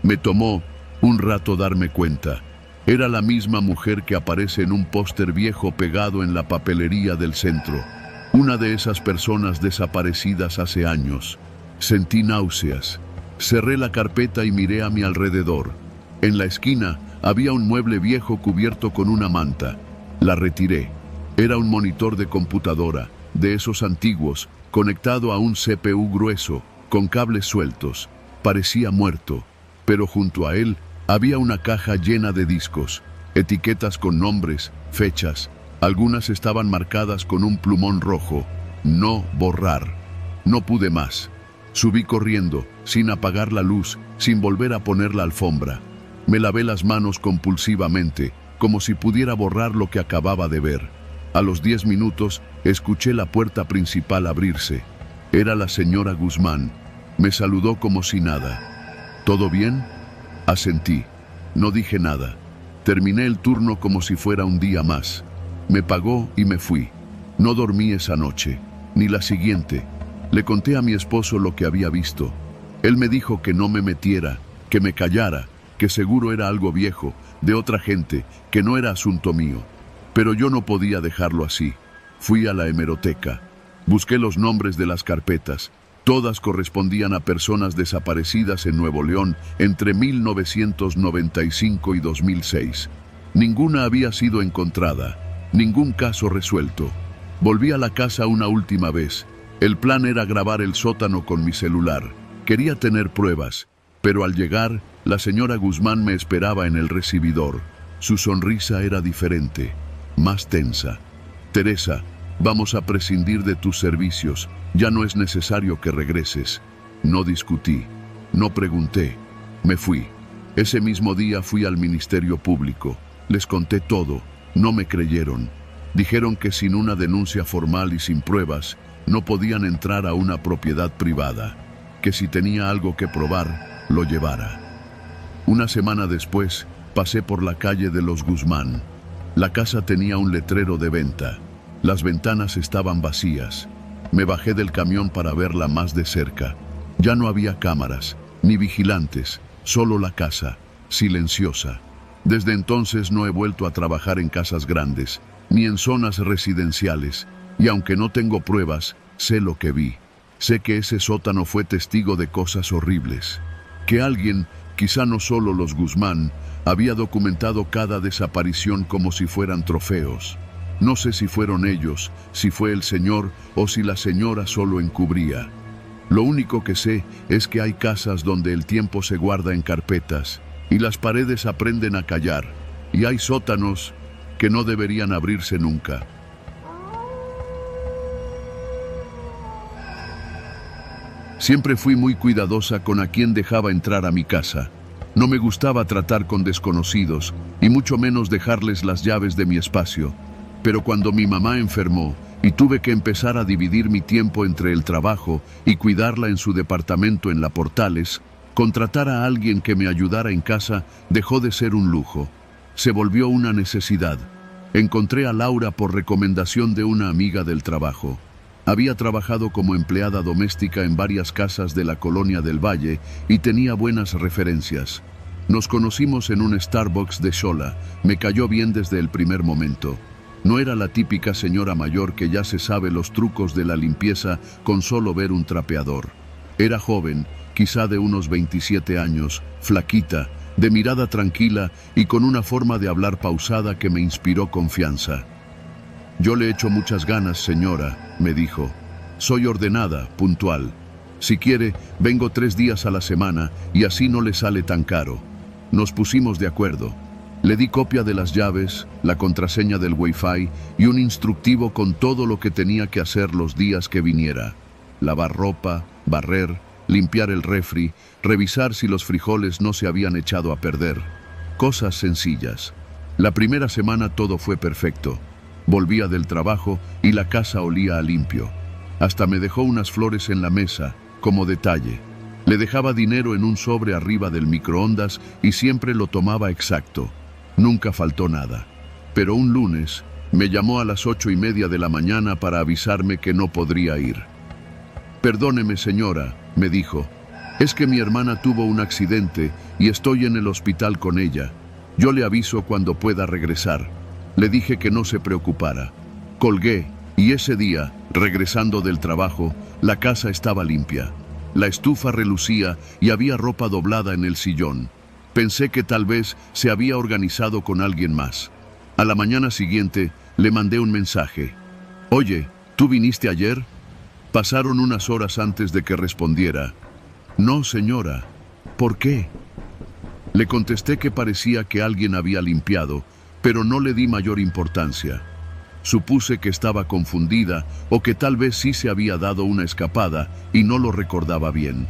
Me tomó un rato darme cuenta. Era la misma mujer que aparece en un póster viejo pegado en la papelería del centro. Una de esas personas desaparecidas hace años. Sentí náuseas. Cerré la carpeta y miré a mi alrededor. En la esquina había un mueble viejo cubierto con una manta. La retiré. Era un monitor de computadora, de esos antiguos, conectado a un CPU grueso, con cables sueltos. Parecía muerto, pero junto a él había una caja llena de discos, etiquetas con nombres, fechas. Algunas estaban marcadas con un plumón rojo. No borrar. No pude más. Subí corriendo, sin apagar la luz, sin volver a poner la alfombra. Me lavé las manos compulsivamente, como si pudiera borrar lo que acababa de ver. A los 10 minutos, escuché la puerta principal abrirse. Era la señora Guzmán. Me saludó como si nada. ¿Todo bien? Asentí. No dije nada. Terminé el turno como si fuera un día más. Me pagó y me fui. No dormí esa noche, ni la siguiente. Le conté a mi esposo lo que había visto. Él me dijo que no me metiera, que me callara, que seguro era algo viejo, de otra gente, que no era asunto mío. Pero yo no podía dejarlo así. Fui a la hemeroteca. Busqué los nombres de las carpetas. Todas correspondían a personas desaparecidas en Nuevo León entre 1995 y 2006. Ninguna había sido encontrada, ningún caso resuelto. Volví a la casa una última vez. El plan era grabar el sótano con mi celular. Quería tener pruebas, pero al llegar, la señora Guzmán me esperaba en el recibidor. Su sonrisa era diferente, más tensa. Teresa, vamos a prescindir de tus servicios. Ya no es necesario que regreses. No discutí, no pregunté. Me fui. Ese mismo día fui al Ministerio Público. Les conté todo. No me creyeron. Dijeron que sin una denuncia formal y sin pruebas, no podían entrar a una propiedad privada. Que si tenía algo que probar, lo llevara. Una semana después, pasé por la calle de los Guzmán. La casa tenía un letrero de venta. Las ventanas estaban vacías. Me bajé del camión para verla más de cerca. Ya no había cámaras, ni vigilantes, solo la casa, silenciosa. Desde entonces no he vuelto a trabajar en casas grandes, ni en zonas residenciales, y aunque no tengo pruebas, sé lo que vi. Sé que ese sótano fue testigo de cosas horribles. Que alguien, quizá no solo los Guzmán, había documentado cada desaparición como si fueran trofeos. No sé si fueron ellos, si fue el señor o si la señora solo encubría. Lo único que sé es que hay casas donde el tiempo se guarda en carpetas y las paredes aprenden a callar, y hay sótanos que no deberían abrirse nunca. Siempre fui muy cuidadosa con a quién dejaba entrar a mi casa. No me gustaba tratar con desconocidos y mucho menos dejarles las llaves de mi espacio. Pero cuando mi mamá enfermó y tuve que empezar a dividir mi tiempo entre el trabajo y cuidarla en su departamento en La Portales, contratar a alguien que me ayudara en casa dejó de ser un lujo. Se volvió una necesidad. Encontré a Laura por recomendación de una amiga del trabajo. Había trabajado como empleada doméstica en varias casas de la colonia del Valle y tenía buenas referencias. Nos conocimos en un Starbucks de Xola. Me cayó bien desde el primer momento. No era la típica señora mayor que ya se sabe los trucos de la limpieza con solo ver un trapeador. Era joven, quizá de unos 27 años, flaquita, de mirada tranquila y con una forma de hablar pausada que me inspiró confianza. «Yo le echo muchas ganas, señora», me dijo. «Soy ordenada, puntual. Si quiere, vengo 3 días a la semana y así no le sale tan caro». Nos pusimos de acuerdo. Le di copia de las llaves, la contraseña del Wi-Fi y un instructivo con todo lo que tenía que hacer los días que viniera. Lavar ropa, barrer, limpiar el refri, revisar si los frijoles no se habían echado a perder. Cosas sencillas. La primera semana todo fue perfecto. Volvía del trabajo y la casa olía a limpio. Hasta me dejó unas flores en la mesa, como detalle. Le dejaba dinero en un sobre arriba del microondas y siempre lo tomaba exacto. Nunca faltó nada. Pero un lunes me llamó a las 8:30 de la mañana para avisarme que no podría ir. «Perdóneme, señora», me dijo. «Es que mi hermana tuvo un accidente y estoy en el hospital con ella. Yo le aviso cuando pueda regresar». Le dije que no se preocupara. Colgué y ese día, regresando del trabajo, la casa estaba limpia. La estufa relucía y había ropa doblada en el sillón. Pensé que tal vez se había organizado con alguien más. A la mañana siguiente le mandé un mensaje. «Oye, ¿tú viniste ayer?» Pasaron unas horas antes de que respondiera. «No, señora». «¿Por qué?» Le contesté que parecía que alguien había limpiado, pero no le di mayor importancia. Supuse que estaba confundida o que tal vez sí se había dado una escapada y no lo recordaba bien.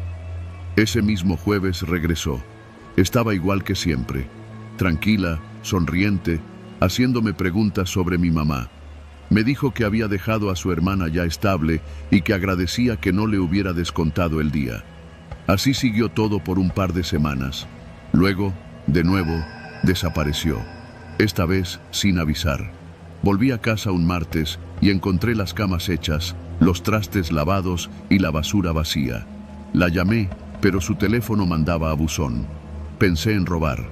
Ese mismo jueves regresó. Estaba igual que siempre, tranquila, sonriente, haciéndome preguntas sobre mi mamá. Me dijo que había dejado a su hermana ya estable y que agradecía que no le hubiera descontado el día. Así siguió todo por un par de semanas. Luego, de nuevo, desapareció. Esta vez sin avisar. Volví a casa un martes y encontré las camas hechas, los trastes lavados y la basura vacía. La llamé, pero su teléfono mandaba a buzón. Pensé en robar,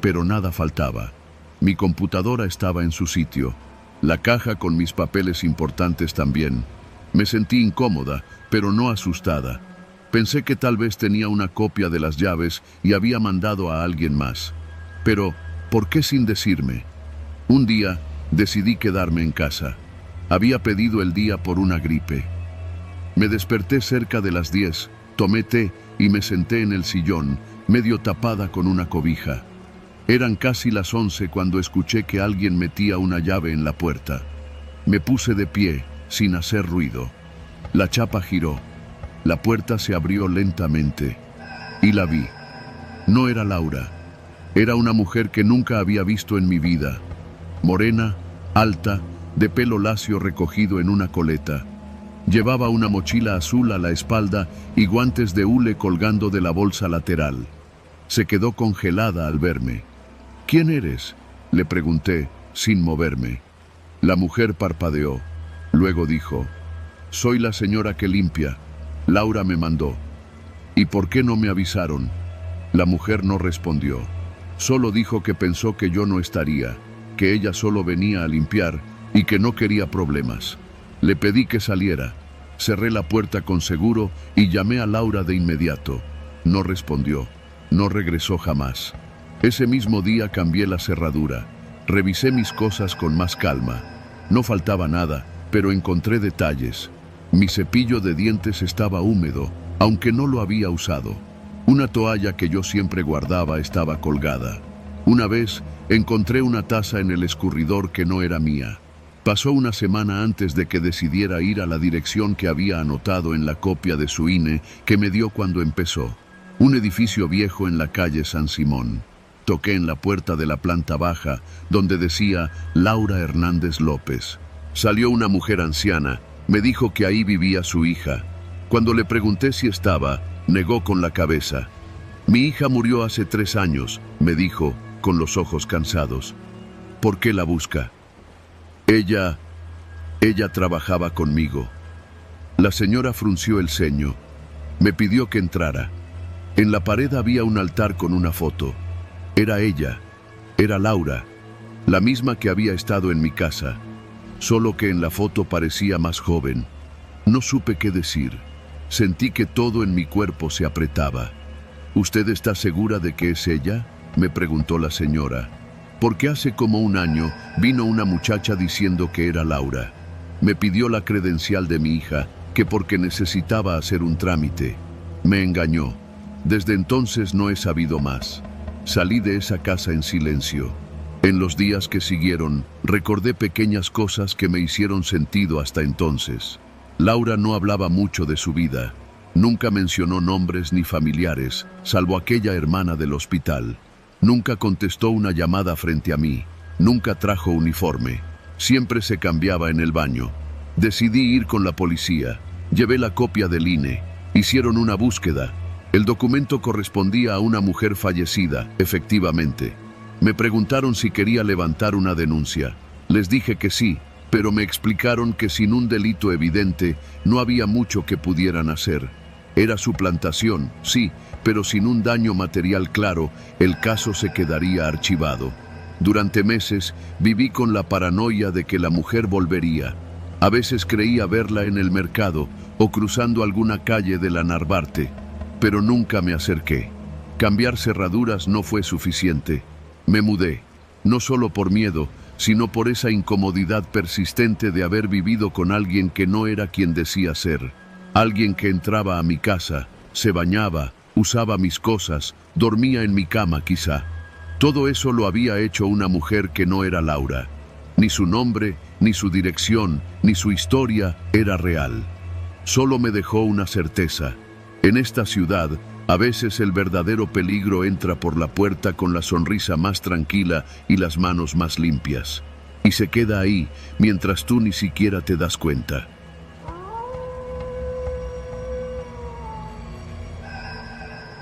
pero nada faltaba. Mi computadora estaba en su sitio, la caja con mis papeles importantes también. Me sentí incómoda, pero no asustada. Pensé que tal vez tenía una copia de las llaves y había mandado a alguien más. Pero, ¿por qué sin decirme? Un día, decidí quedarme en casa. Había pedido el día por una gripe. Me desperté cerca de las 10, tomé té y me senté en el sillón, medio tapada con una cobija. Eran casi las 11 cuando escuché que alguien metía una llave en la puerta. Me puse de pie, sin hacer ruido. La chapa giró. La puerta se abrió lentamente. Y la vi. No era Laura. Era una mujer que nunca había visto en mi vida. Morena, alta, de pelo lacio recogido en una coleta. Llevaba una mochila azul a la espalda y guantes de hule colgando de la bolsa lateral. Se quedó congelada al verme. «¿Quién eres?», le pregunté, sin moverme. La mujer parpadeó. Luego dijo: «Soy la señora que limpia. Laura me mandó». «¿Y por qué no me avisaron?». La mujer no respondió. Solo dijo que pensó que yo no estaría, que ella solo venía a limpiar y que no quería problemas. Le pedí que saliera. Cerré la puerta con seguro y llamé a Laura de inmediato. No respondió. No regresó jamás. Ese mismo día cambié la cerradura. Revisé mis cosas con más calma. No faltaba nada, pero encontré detalles. Mi cepillo de dientes estaba húmedo, aunque no lo había usado. Una toalla que yo siempre guardaba estaba colgada. Una vez encontré una taza en el escurridor que no era mía. Pasó una semana antes de que decidiera ir a la dirección que había anotado en la copia de su INE que me dio cuando empezó. Un edificio viejo en la calle San Simón. Toqué en la puerta de la planta baja, donde decía Laura Hernández López. Salió una mujer anciana. Me dijo que ahí vivía su hija. Cuando le pregunté si estaba, negó con la cabeza. «Mi hija murió hace 3 años», me dijo, con los ojos cansados. «¿Por qué la busca?». Ella trabajaba conmigo. La señora frunció el ceño. Me pidió que entrara. En la pared había un altar con una foto. Era ella. Era Laura. La misma que había estado en mi casa. Solo que en la foto parecía más joven. No supe qué decir. Sentí que todo en mi cuerpo se apretaba. ¿Usted está segura de que es ella?, me preguntó la señora. Porque hace como un año vino una muchacha diciendo que era Laura. Me pidió la credencial de mi hija, que porque necesitaba hacer un trámite. Me engañó. Desde entonces no he sabido más. Salí de esa casa en silencio. En los días que siguieron, recordé pequeñas cosas que me hicieron sentido hasta entonces. Laura no hablaba mucho de su vida. Nunca mencionó nombres ni familiares, salvo aquella hermana del hospital. Nunca contestó una llamada frente a mí. Nunca trajo uniforme. Siempre se cambiaba en el baño. Decidí ir con la policía. Llevé la copia del INE. Hicieron una búsqueda. El documento correspondía a una mujer fallecida, efectivamente. Me preguntaron si quería levantar una denuncia. Les dije que sí, pero me explicaron que sin un delito evidente no había mucho que pudieran hacer. Era suplantación, sí, pero sin un daño material claro, el caso se quedaría archivado. Durante meses viví con la paranoia de que la mujer volvería. A veces creía verla en el mercado o cruzando alguna calle de la Narvarte, pero nunca me acerqué. Cambiar cerraduras no fue suficiente. Me mudé, no solo por miedo, sino por esa incomodidad persistente de haber vivido con alguien que no era quien decía ser. Alguien que entraba a mi casa, se bañaba, usaba mis cosas, dormía en mi cama quizá. Todo eso lo había hecho una mujer que no era Laura. Ni su nombre, ni su dirección, ni su historia era real. Solo me dejó una certeza. En esta ciudad, a veces el verdadero peligro entra por la puerta con la sonrisa más tranquila y las manos más limpias. Y se queda ahí, mientras tú ni siquiera te das cuenta.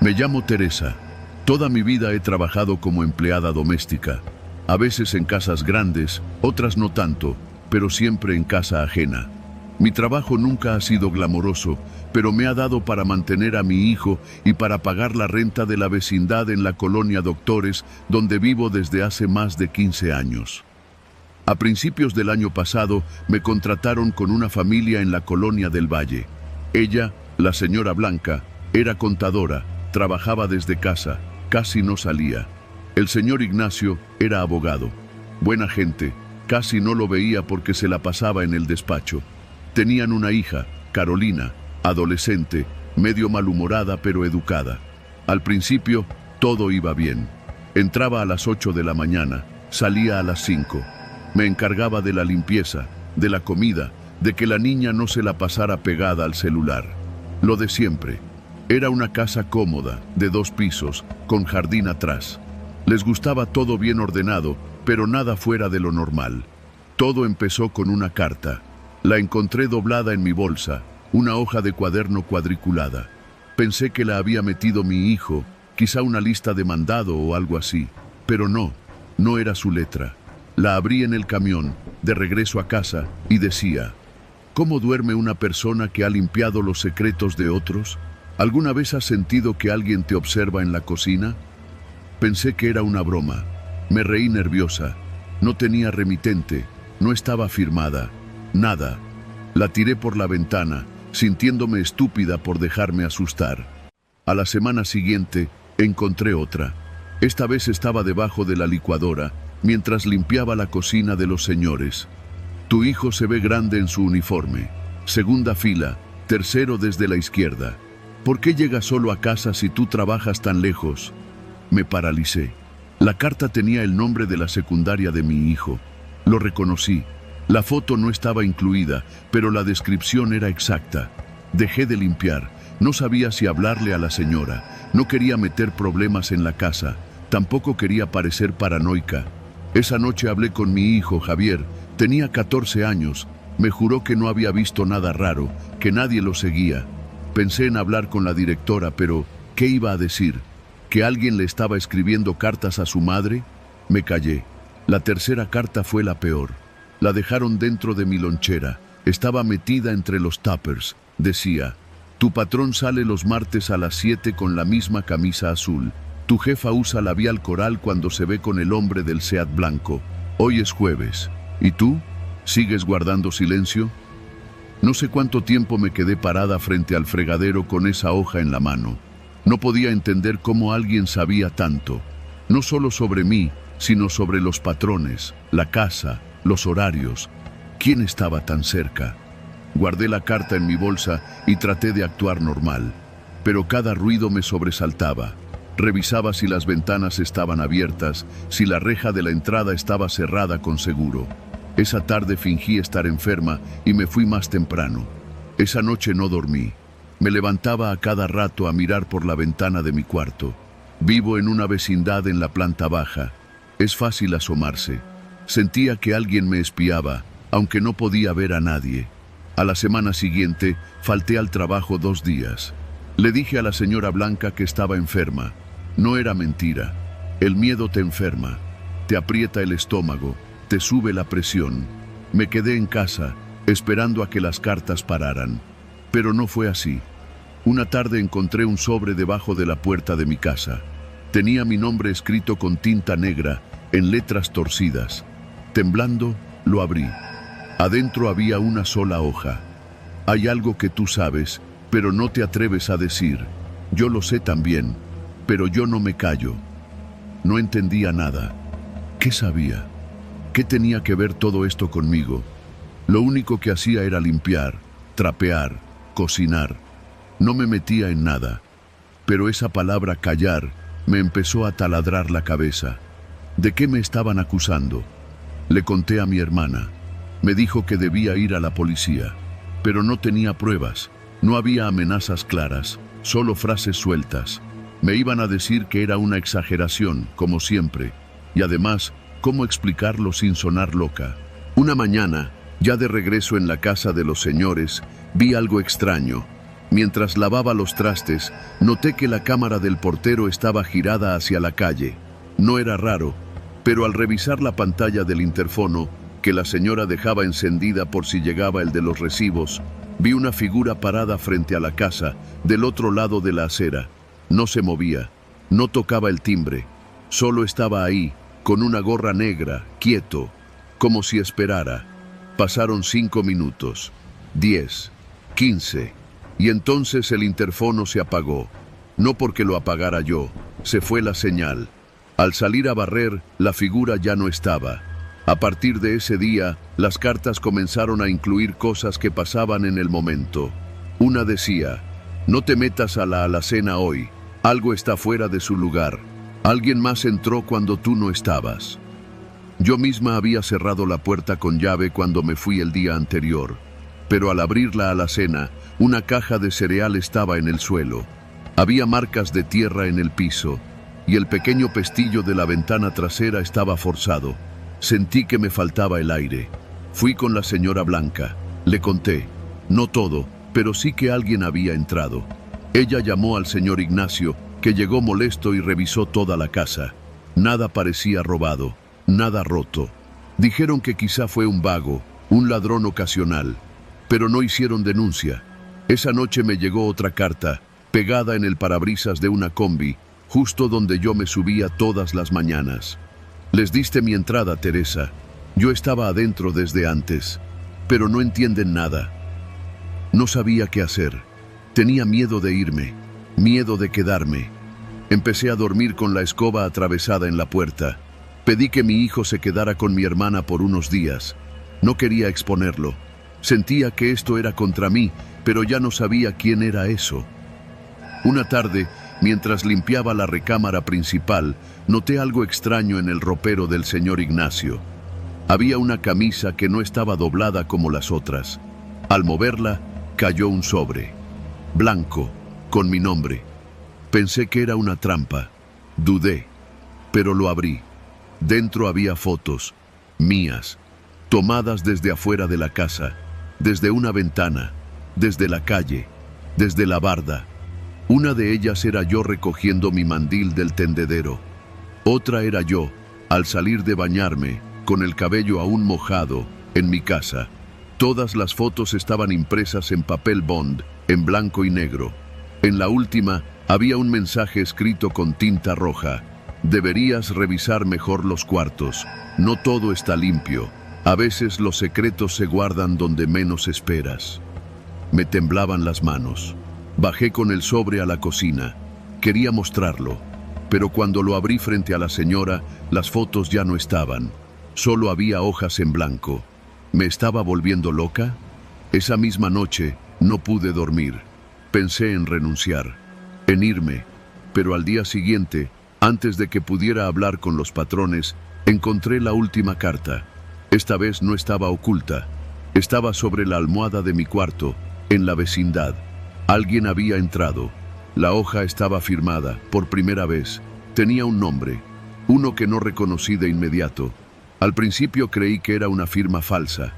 Me llamo Teresa. Toda mi vida he trabajado como empleada doméstica. A veces en casas grandes, otras no tanto, pero siempre en casa ajena. Mi trabajo nunca ha sido glamoroso, pero me ha dado para mantener a mi hijo y para pagar la renta de la vecindad en la colonia Doctores, donde vivo desde hace más de 15 años. A principios del año pasado me contrataron con una familia en la colonia del Valle. Ella, la señora Blanca, era contadora, trabajaba desde casa, casi no salía. El señor Ignacio era abogado. Buena gente, casi no lo veía porque se la pasaba en el despacho. Tenían una hija, Carolina, adolescente, medio malhumorada pero educada. Al principio, todo iba bien. Entraba a las 8 de la mañana, salía a las 5. Me encargaba de la limpieza, de la comida, de que la niña no se la pasara pegada al celular. Lo de siempre. Era una casa cómoda, de 2 pisos, con jardín atrás. Les gustaba todo bien ordenado, pero nada fuera de lo normal. Todo empezó con una carta. La encontré doblada en mi bolsa, una hoja de cuaderno cuadriculada. Pensé que la había metido mi hijo, quizá una lista de mandado o algo así. Pero no, no era su letra. La abrí en el camión, de regreso a casa, y decía: ¿cómo duerme una persona que ha limpiado los secretos de otros? ¿Alguna vez has sentido que alguien te observa en la cocina? Pensé que era una broma. Me reí nerviosa. No tenía remitente, no estaba firmada. Nada. La tiré por la ventana, sintiéndome estúpida por dejarme asustar. A la semana siguiente, encontré otra. Esta vez estaba debajo de la licuadora, mientras limpiaba la cocina de los señores. Tu hijo se ve grande en su uniforme. Segunda fila, tercero desde la izquierda. ¿Por qué llegas solo a casa si tú trabajas tan lejos? Me paralicé. La carta tenía el nombre de la secundaria de mi hijo. Lo reconocí. La foto no estaba incluida, pero la descripción era exacta. Dejé de limpiar. No sabía si hablarle a la señora. No quería meter problemas en la casa. Tampoco quería parecer paranoica. Esa noche hablé con mi hijo, Javier. Tenía 14 años. Me juró que no había visto nada raro, que nadie lo seguía. Pensé en hablar con la directora, pero ¿qué iba a decir? ¿Que alguien le estaba escribiendo cartas a su madre? Me callé. La tercera carta fue la peor. La dejaron dentro de mi lonchera. Estaba metida entre los tuppers. Decía, tu patrón sale los martes a las 7 con la misma camisa azul. Tu jefa usa labial coral cuando se ve con el hombre del Seat blanco. Hoy es jueves. ¿Y tú? ¿Sigues guardando silencio? No sé cuánto tiempo me quedé parada frente al fregadero con esa hoja en la mano. No podía entender cómo alguien sabía tanto, no solo sobre mí, sino sobre los patrones, la casa, los horarios. ¿Quién estaba tan cerca? Guardé la carta en mi bolsa y traté de actuar normal, pero cada ruido me sobresaltaba. Revisaba si las ventanas estaban abiertas, si la reja de la entrada estaba cerrada con seguro. Esa tarde fingí estar enferma y me fui más temprano. Esa noche no dormí. Me levantaba a cada rato a mirar por la ventana de mi cuarto. Vivo en una vecindad en la planta baja. Es fácil asomarse. Sentía que alguien me espiaba, aunque no podía ver a nadie. A la semana siguiente, falté al trabajo 2 días. Le dije a la señora Blanca que estaba enferma. No era mentira. El miedo te enferma, te aprieta el estómago, te sube la presión. Me quedé en casa, esperando a que las cartas pararan. Pero no fue así. Una tarde encontré un sobre debajo de la puerta de mi casa. Tenía mi nombre escrito con tinta negra, en letras torcidas. Temblando, lo abrí. Adentro había una sola hoja. Hay algo que tú sabes, pero no te atreves a decir. Yo lo sé también, pero yo no me callo. No entendía nada. ¿Qué sabía? ¿Qué tenía que ver todo esto conmigo? Lo único que hacía era limpiar, trapear, cocinar. No me metía en nada. Pero esa palabra callar me empezó a taladrar la cabeza. ¿De qué me estaban acusando? Le conté a mi hermana. Me dijo que debía ir a la policía. Pero no tenía pruebas. No había amenazas claras, solo frases sueltas. Me iban a decir que era una exageración, como siempre. Y además, ¿cómo explicarlo sin sonar loca? Una mañana, ya de regreso en la casa de los señores, vi algo extraño. Mientras lavaba los trastes, noté que la cámara del portero estaba girada hacia la calle. No era raro, pero al revisar la pantalla del interfono, que la señora dejaba encendida por si llegaba el de los recibos, vi una figura parada frente a la casa, del otro lado de la acera. No se movía, no tocaba el timbre, solo estaba ahí, con una gorra negra, quieto, como si esperara. Pasaron 5 minutos, 10, 15, y entonces el interfono se apagó. No porque lo apagara yo, se fue la señal. Al salir a barrer, la figura ya no estaba. A partir de ese día, las cartas comenzaron a incluir cosas que pasaban en el momento. Una decía, no te metas a la alacena hoy, algo está fuera de su lugar. Alguien más entró cuando tú no estabas. Yo misma había cerrado la puerta con llave cuando me fui el día anterior, pero al abrir la alacena, una caja de cereal estaba en el suelo. Había marcas de tierra en el piso, y el pequeño pestillo de la ventana trasera estaba forzado. Sentí que me faltaba el aire. Fui con la señora Blanca. Le conté, no todo, pero sí que alguien había entrado. Ella llamó al señor Ignacio, que llegó molesto y revisó toda la casa. Nada parecía robado, nada roto. Dijeron que quizá fue un vago, un ladrón ocasional, pero no hicieron denuncia. Esa noche me llegó otra carta, pegada en el parabrisas de una combi, justo donde yo me subía todas las mañanas. Les diste mi entrada, Teresa. Yo estaba adentro desde antes, pero no entienden nada. No sabía qué hacer. Tenía miedo de irme, miedo de quedarme. Empecé a dormir con la escoba atravesada en la puerta. Pedí que mi hijo se quedara con mi hermana por unos días. No quería exponerlo. Sentía que esto era contra mí, pero ya no sabía quién era eso. Una tarde, mientras limpiaba la recámara principal, noté algo extraño en el ropero del señor Ignacio. Había una camisa que no estaba doblada como las otras. Al moverla, cayó un sobre, blanco, con mi nombre. Pensé que era una trampa. Dudé, pero lo abrí. Dentro había fotos, mías, tomadas desde afuera de la casa, desde una ventana, desde la calle, desde la barda. Una de ellas era yo recogiendo mi mandil del tendedero. Otra era yo, al salir de bañarme, con el cabello aún mojado, en mi casa. Todas las fotos estaban impresas en papel bond, en blanco y negro. En la última había un mensaje escrito con tinta roja. Deberías revisar mejor los cuartos. No todo está limpio. A veces los secretos se guardan donde menos esperas. Me temblaban las manos. Bajé con el sobre a la cocina. Quería mostrarlo, pero cuando lo abrí frente a la señora, las fotos ya no estaban. Solo había hojas en blanco. ¿Me estaba volviendo loca? Esa misma noche no pude dormir. Pensé en renunciar, en irme, pero al día siguiente, antes de que pudiera hablar con los patrones, encontré la última carta. Esta vez no estaba oculta. Estaba sobre la almohada de mi cuarto, en la vecindad. Alguien había entrado. La hoja estaba firmada, por primera vez. Tenía un nombre, uno que no reconocí de inmediato. Al principio creí que era una firma falsa,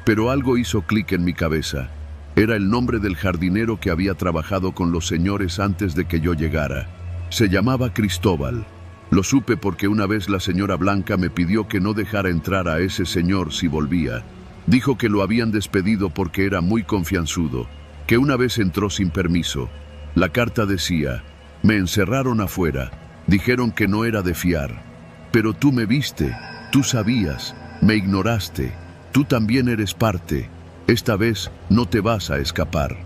pero algo hizo clic en mi cabeza. Era el nombre del jardinero que había trabajado con los señores antes de que yo llegara. Se llamaba Cristóbal. Lo supe porque una vez la señora Blanca me pidió que no dejara entrar a ese señor si volvía. Dijo que lo habían despedido porque era muy confianzudo, que una vez entró sin permiso. La carta decía: me encerraron afuera, dijeron que no era de fiar. Pero tú me viste, tú sabías, me ignoraste, tú también eres parte. Esta vez no te vas a escapar.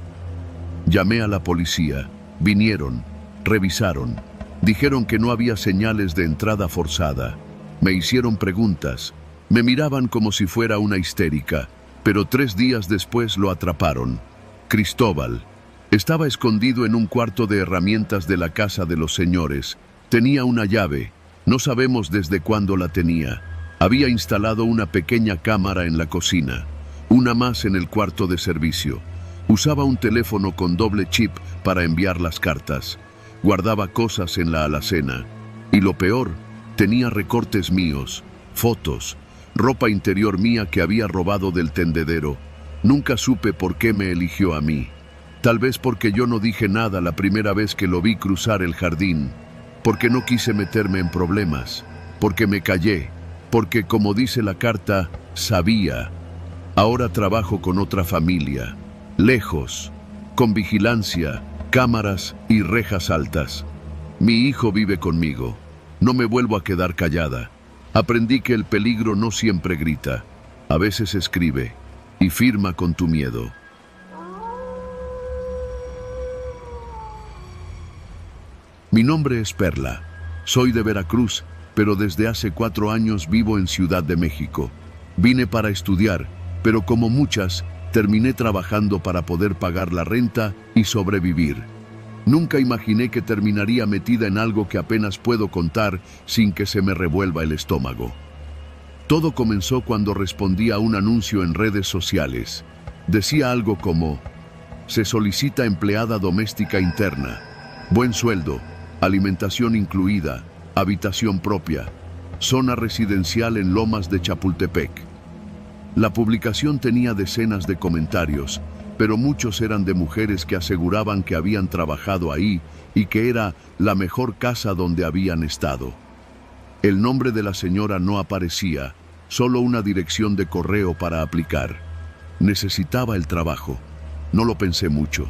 Llamé a la policía, vinieron, revisaron, dijeron que no había señales de entrada forzada. Me hicieron preguntas, me miraban como si fuera una histérica, pero 3 días después lo atraparon. Cristóbal estaba escondido en un cuarto de herramientas de la casa de los señores. Tenía una llave, no sabemos desde cuándo la tenía. Había instalado una pequeña cámara en la cocina, una más en el cuarto de servicio. Usaba un teléfono con doble chip para enviar las cartas. Guardaba cosas en la alacena. Y lo peor, tenía recortes míos, fotos, ropa interior mía que había robado del tendedero. Nunca supe por qué me eligió a mí. Tal vez porque yo no dije nada la primera vez que lo vi cruzar el jardín. Porque no quise meterme en problemas. Porque me callé. Porque, como dice la carta, sabía. Ahora trabajo con otra familia, lejos, con vigilancia, cámaras y rejas altas. Mi hijo vive conmigo. No me vuelvo a quedar callada. Aprendí que el peligro no siempre grita. A veces escribe y firma con tu miedo. Mi nombre es Perla. Soy de Veracruz, pero desde hace 4 años vivo en Ciudad de México. Vine para estudiar, pero como muchas, terminé trabajando para poder pagar la renta y sobrevivir. Nunca imaginé que terminaría metida en algo que apenas puedo contar sin que se me revuelva el estómago. Todo comenzó cuando respondí a un anuncio en redes sociales. Decía algo como: se solicita empleada doméstica interna, buen sueldo, alimentación incluida, habitación propia, zona residencial en Lomas de Chapultepec. La publicación tenía decenas de comentarios, pero muchos eran de mujeres que aseguraban que habían trabajado ahí y que era la mejor casa donde habían estado. El nombre de la señora no aparecía, solo una dirección de correo para aplicar. Necesitaba el trabajo. No lo pensé mucho.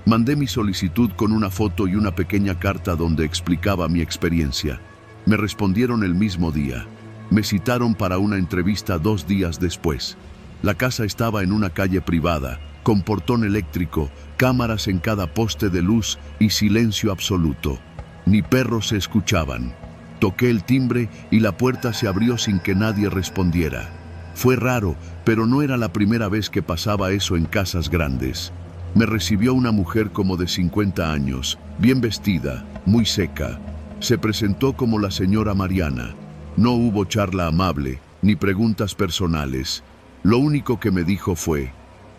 Mandé mi solicitud con una foto y una pequeña carta donde explicaba mi experiencia. Me respondieron el mismo día. Me citaron para una entrevista 2 días después. La casa estaba en una calle privada, con portón eléctrico, cámaras en cada poste de luz y silencio absoluto. Ni perros se escuchaban. Toqué el timbre y la puerta se abrió sin que nadie respondiera. Fue raro, pero no era la primera vez que pasaba eso en casas grandes. Me recibió una mujer como de 50 años, bien vestida, muy seca. Se presentó como la señora Mariana. No hubo charla amable, ni preguntas personales. Lo único que me dijo fue: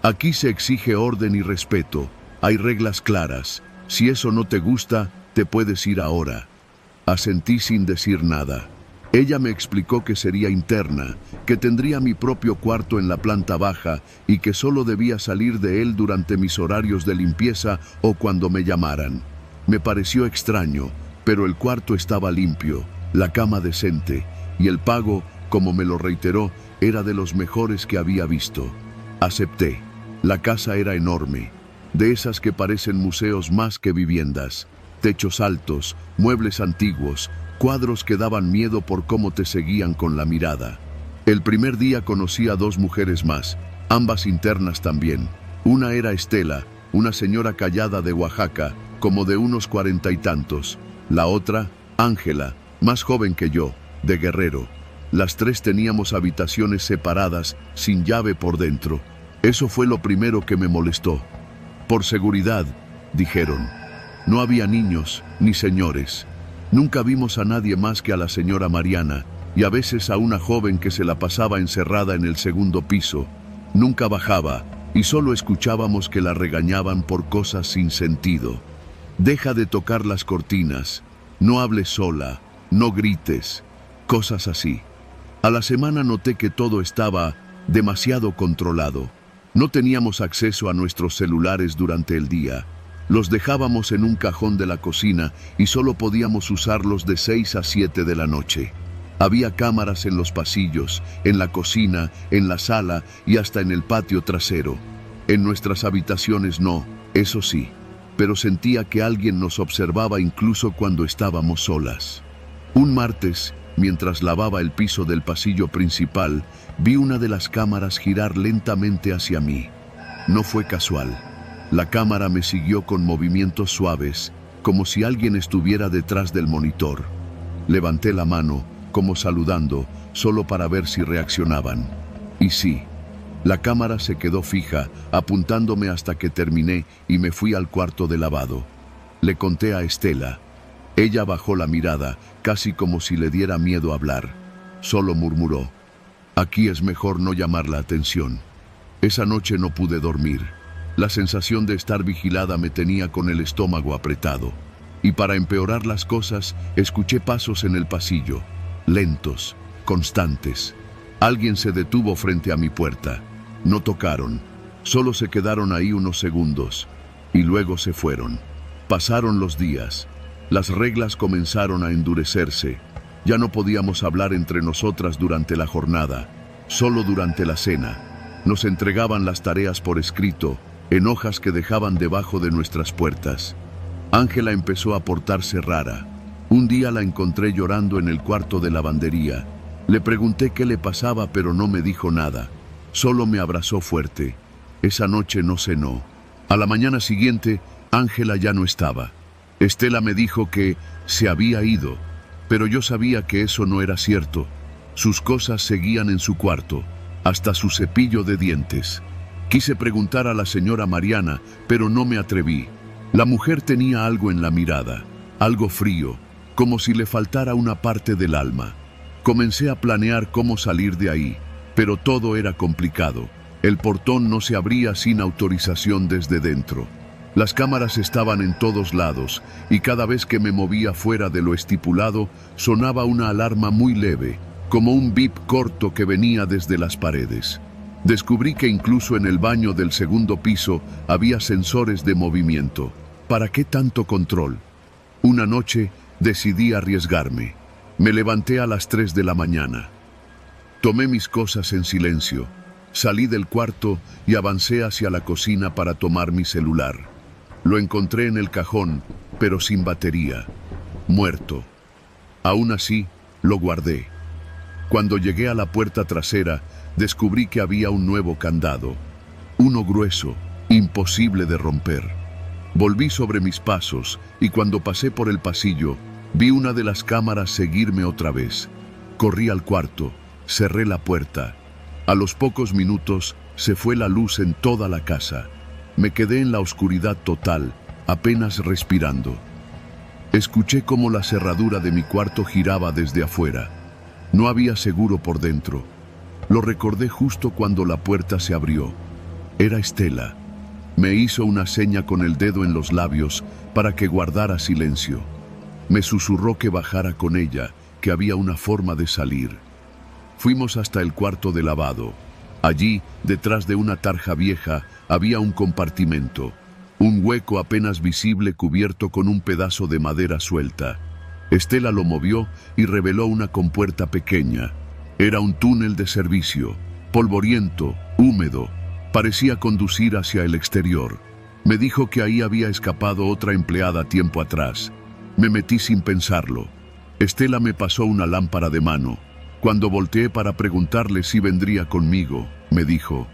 aquí se exige orden y respeto. Hay reglas claras. Si eso no te gusta, te puedes ir ahora. Asentí sin decir nada. Ella me explicó que sería interna, que tendría mi propio cuarto en la planta baja y que solo debía salir de él durante mis horarios de limpieza o cuando me llamaran. Me pareció extraño, pero el cuarto estaba limpio, la cama decente, y el pago, como me lo reiteró, era de los mejores que había visto. Acepté. La casa era enorme, de esas que parecen museos más que viviendas. Techos altos, muebles antiguos, cuadros que daban miedo por cómo te seguían con la mirada. El primer día conocí a 2 mujeres más, ambas internas también. Una era Estela, una señora callada de Oaxaca, como de unos 40 y tantos. La otra, Ángela, más joven que yo, de Guerrero. Las 3 teníamos habitaciones separadas, sin llave por dentro. Eso fue lo primero que me molestó. Por seguridad, dijeron. No había niños, ni señores. Nunca vimos a nadie más que a la señora Mariana, y a veces a una joven que se la pasaba encerrada en el segundo piso. Nunca bajaba, y solo escuchábamos que la regañaban por cosas sin sentido. Deja de tocar las cortinas, no hables sola, no grites, cosas así. A la semana noté que todo estaba demasiado controlado. No teníamos acceso a nuestros celulares durante el día. Los dejábamos en un cajón de la cocina y solo podíamos usarlos de 6 a 7 de la noche. Había cámaras en los pasillos, en la cocina, en la sala y hasta en el patio trasero. En nuestras habitaciones no, eso sí, pero sentía que alguien nos observaba incluso cuando estábamos solas. Un martes, mientras lavaba el piso del pasillo principal, vi una de las cámaras girar lentamente hacia mí. No fue casual. La cámara me siguió con movimientos suaves, como si alguien estuviera detrás del monitor. Levanté la mano, como saludando, solo para ver si reaccionaban. Y sí, la cámara se quedó fija, apuntándome hasta que terminé y me fui al cuarto de lavado. Le conté a Estela. Ella bajó la mirada, casi como si le diera miedo hablar. Solo murmuró: aquí es mejor no llamar la atención. Esa noche no pude dormir. La sensación de estar vigilada me tenía con el estómago apretado. Y para empeorar las cosas, escuché pasos en el pasillo, lentos, constantes. Alguien se detuvo frente a mi puerta. No tocaron, solo se quedaron ahí unos segundos, y luego se fueron. Pasaron los días. Las reglas comenzaron a endurecerse. Ya no podíamos hablar entre nosotras durante la jornada, solo durante la cena. Nos entregaban las tareas por escrito, en hojas que dejaban debajo de nuestras puertas. Ángela empezó a portarse rara. Un día la encontré llorando en el cuarto de lavandería. Le pregunté qué le pasaba, pero no me dijo nada. Solo me abrazó fuerte. Esa noche no cenó. A la mañana siguiente, Ángela ya no estaba. Estela me dijo que se había ido, pero yo sabía que eso no era cierto. Sus cosas seguían en su cuarto, hasta su cepillo de dientes. Quise preguntar a la señora Mariana, pero no me atreví. La mujer tenía algo en la mirada, algo frío, como si le faltara una parte del alma. Comencé a planear cómo salir de ahí, pero todo era complicado. El portón no se abría sin autorización desde dentro. Las cámaras estaban en todos lados, y cada vez que me movía fuera de lo estipulado, sonaba una alarma muy leve, como un bip corto que venía desde las paredes. Descubrí que incluso en el baño del segundo piso había sensores de movimiento. ¿Para qué tanto control? Una noche decidí arriesgarme. Me levanté a las 3 de la mañana. Tomé mis cosas en silencio, salí del cuarto y avancé hacia la cocina para tomar mi celular. Lo encontré en el cajón, pero sin batería, muerto. Aún así, lo guardé. Cuando llegué a la puerta trasera, descubrí que había un nuevo candado, uno grueso, imposible de romper. Volví sobre mis pasos y cuando pasé por el pasillo, vi una de las cámaras seguirme otra vez. Corrí al cuarto, cerré la puerta. A los pocos minutos se fue la luz en toda la casa. Me quedé en la oscuridad total, apenas respirando. Escuché cómo la cerradura de mi cuarto giraba desde afuera. No había seguro por dentro. Lo recordé justo cuando la puerta se abrió. Era Estela. Me hizo una seña con el dedo en los labios para que guardara silencio. Me susurró que bajara con ella, que había una forma de salir. Fuimos hasta el cuarto de lavado. Allí, detrás de una tarja vieja, había un compartimento, un hueco apenas visible cubierto con un pedazo de madera suelta. Estela lo movió y reveló una compuerta pequeña. Era un túnel de servicio, polvoriento, húmedo, Parecía conducir hacia el exterior. Me dijo que ahí había escapado otra empleada tiempo atrás. Me metí sin pensarlo. Estela me pasó una lámpara de mano. Cuando volteé para preguntarle si vendría conmigo, me dijo: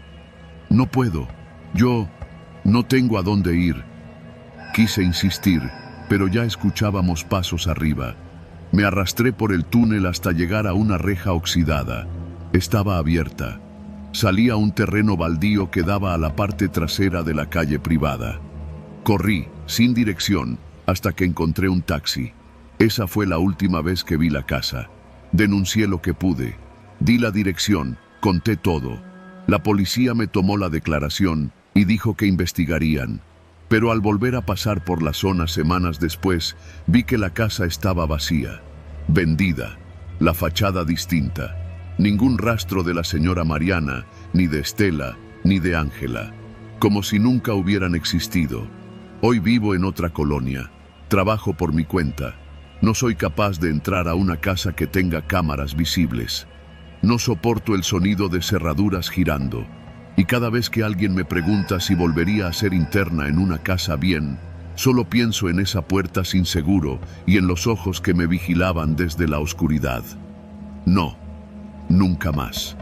«No puedo. Yo no tengo a dónde ir». Quise insistir, pero ya escuchábamos pasos arriba. Me arrastré por el túnel hasta llegar a una reja oxidada. Estaba abierta. Salía a un terreno baldío que daba a la parte trasera de la calle privada. Corrí, sin dirección, hasta que encontré un taxi. Esa fue la última vez que vi la casa. Denuncié lo que pude. Di la dirección, conté todo. La policía me tomó la declaración y dijo que investigarían. Pero al volver a pasar por la zona semanas después, vi que la casa estaba vacía, vendida, la fachada distinta. Ningún rastro de la señora Mariana, ni de Estela, ni de Ángela. Como si nunca hubieran existido. Hoy vivo en otra colonia. Trabajo por mi cuenta. No soy capaz de entrar a una casa que tenga cámaras visibles. No soporto el sonido de cerraduras girando. Y cada vez que alguien me pregunta si volvería a ser interna en una casa bien, solo pienso en esa puerta sin seguro y en los ojos que me vigilaban desde la oscuridad. No, nunca más.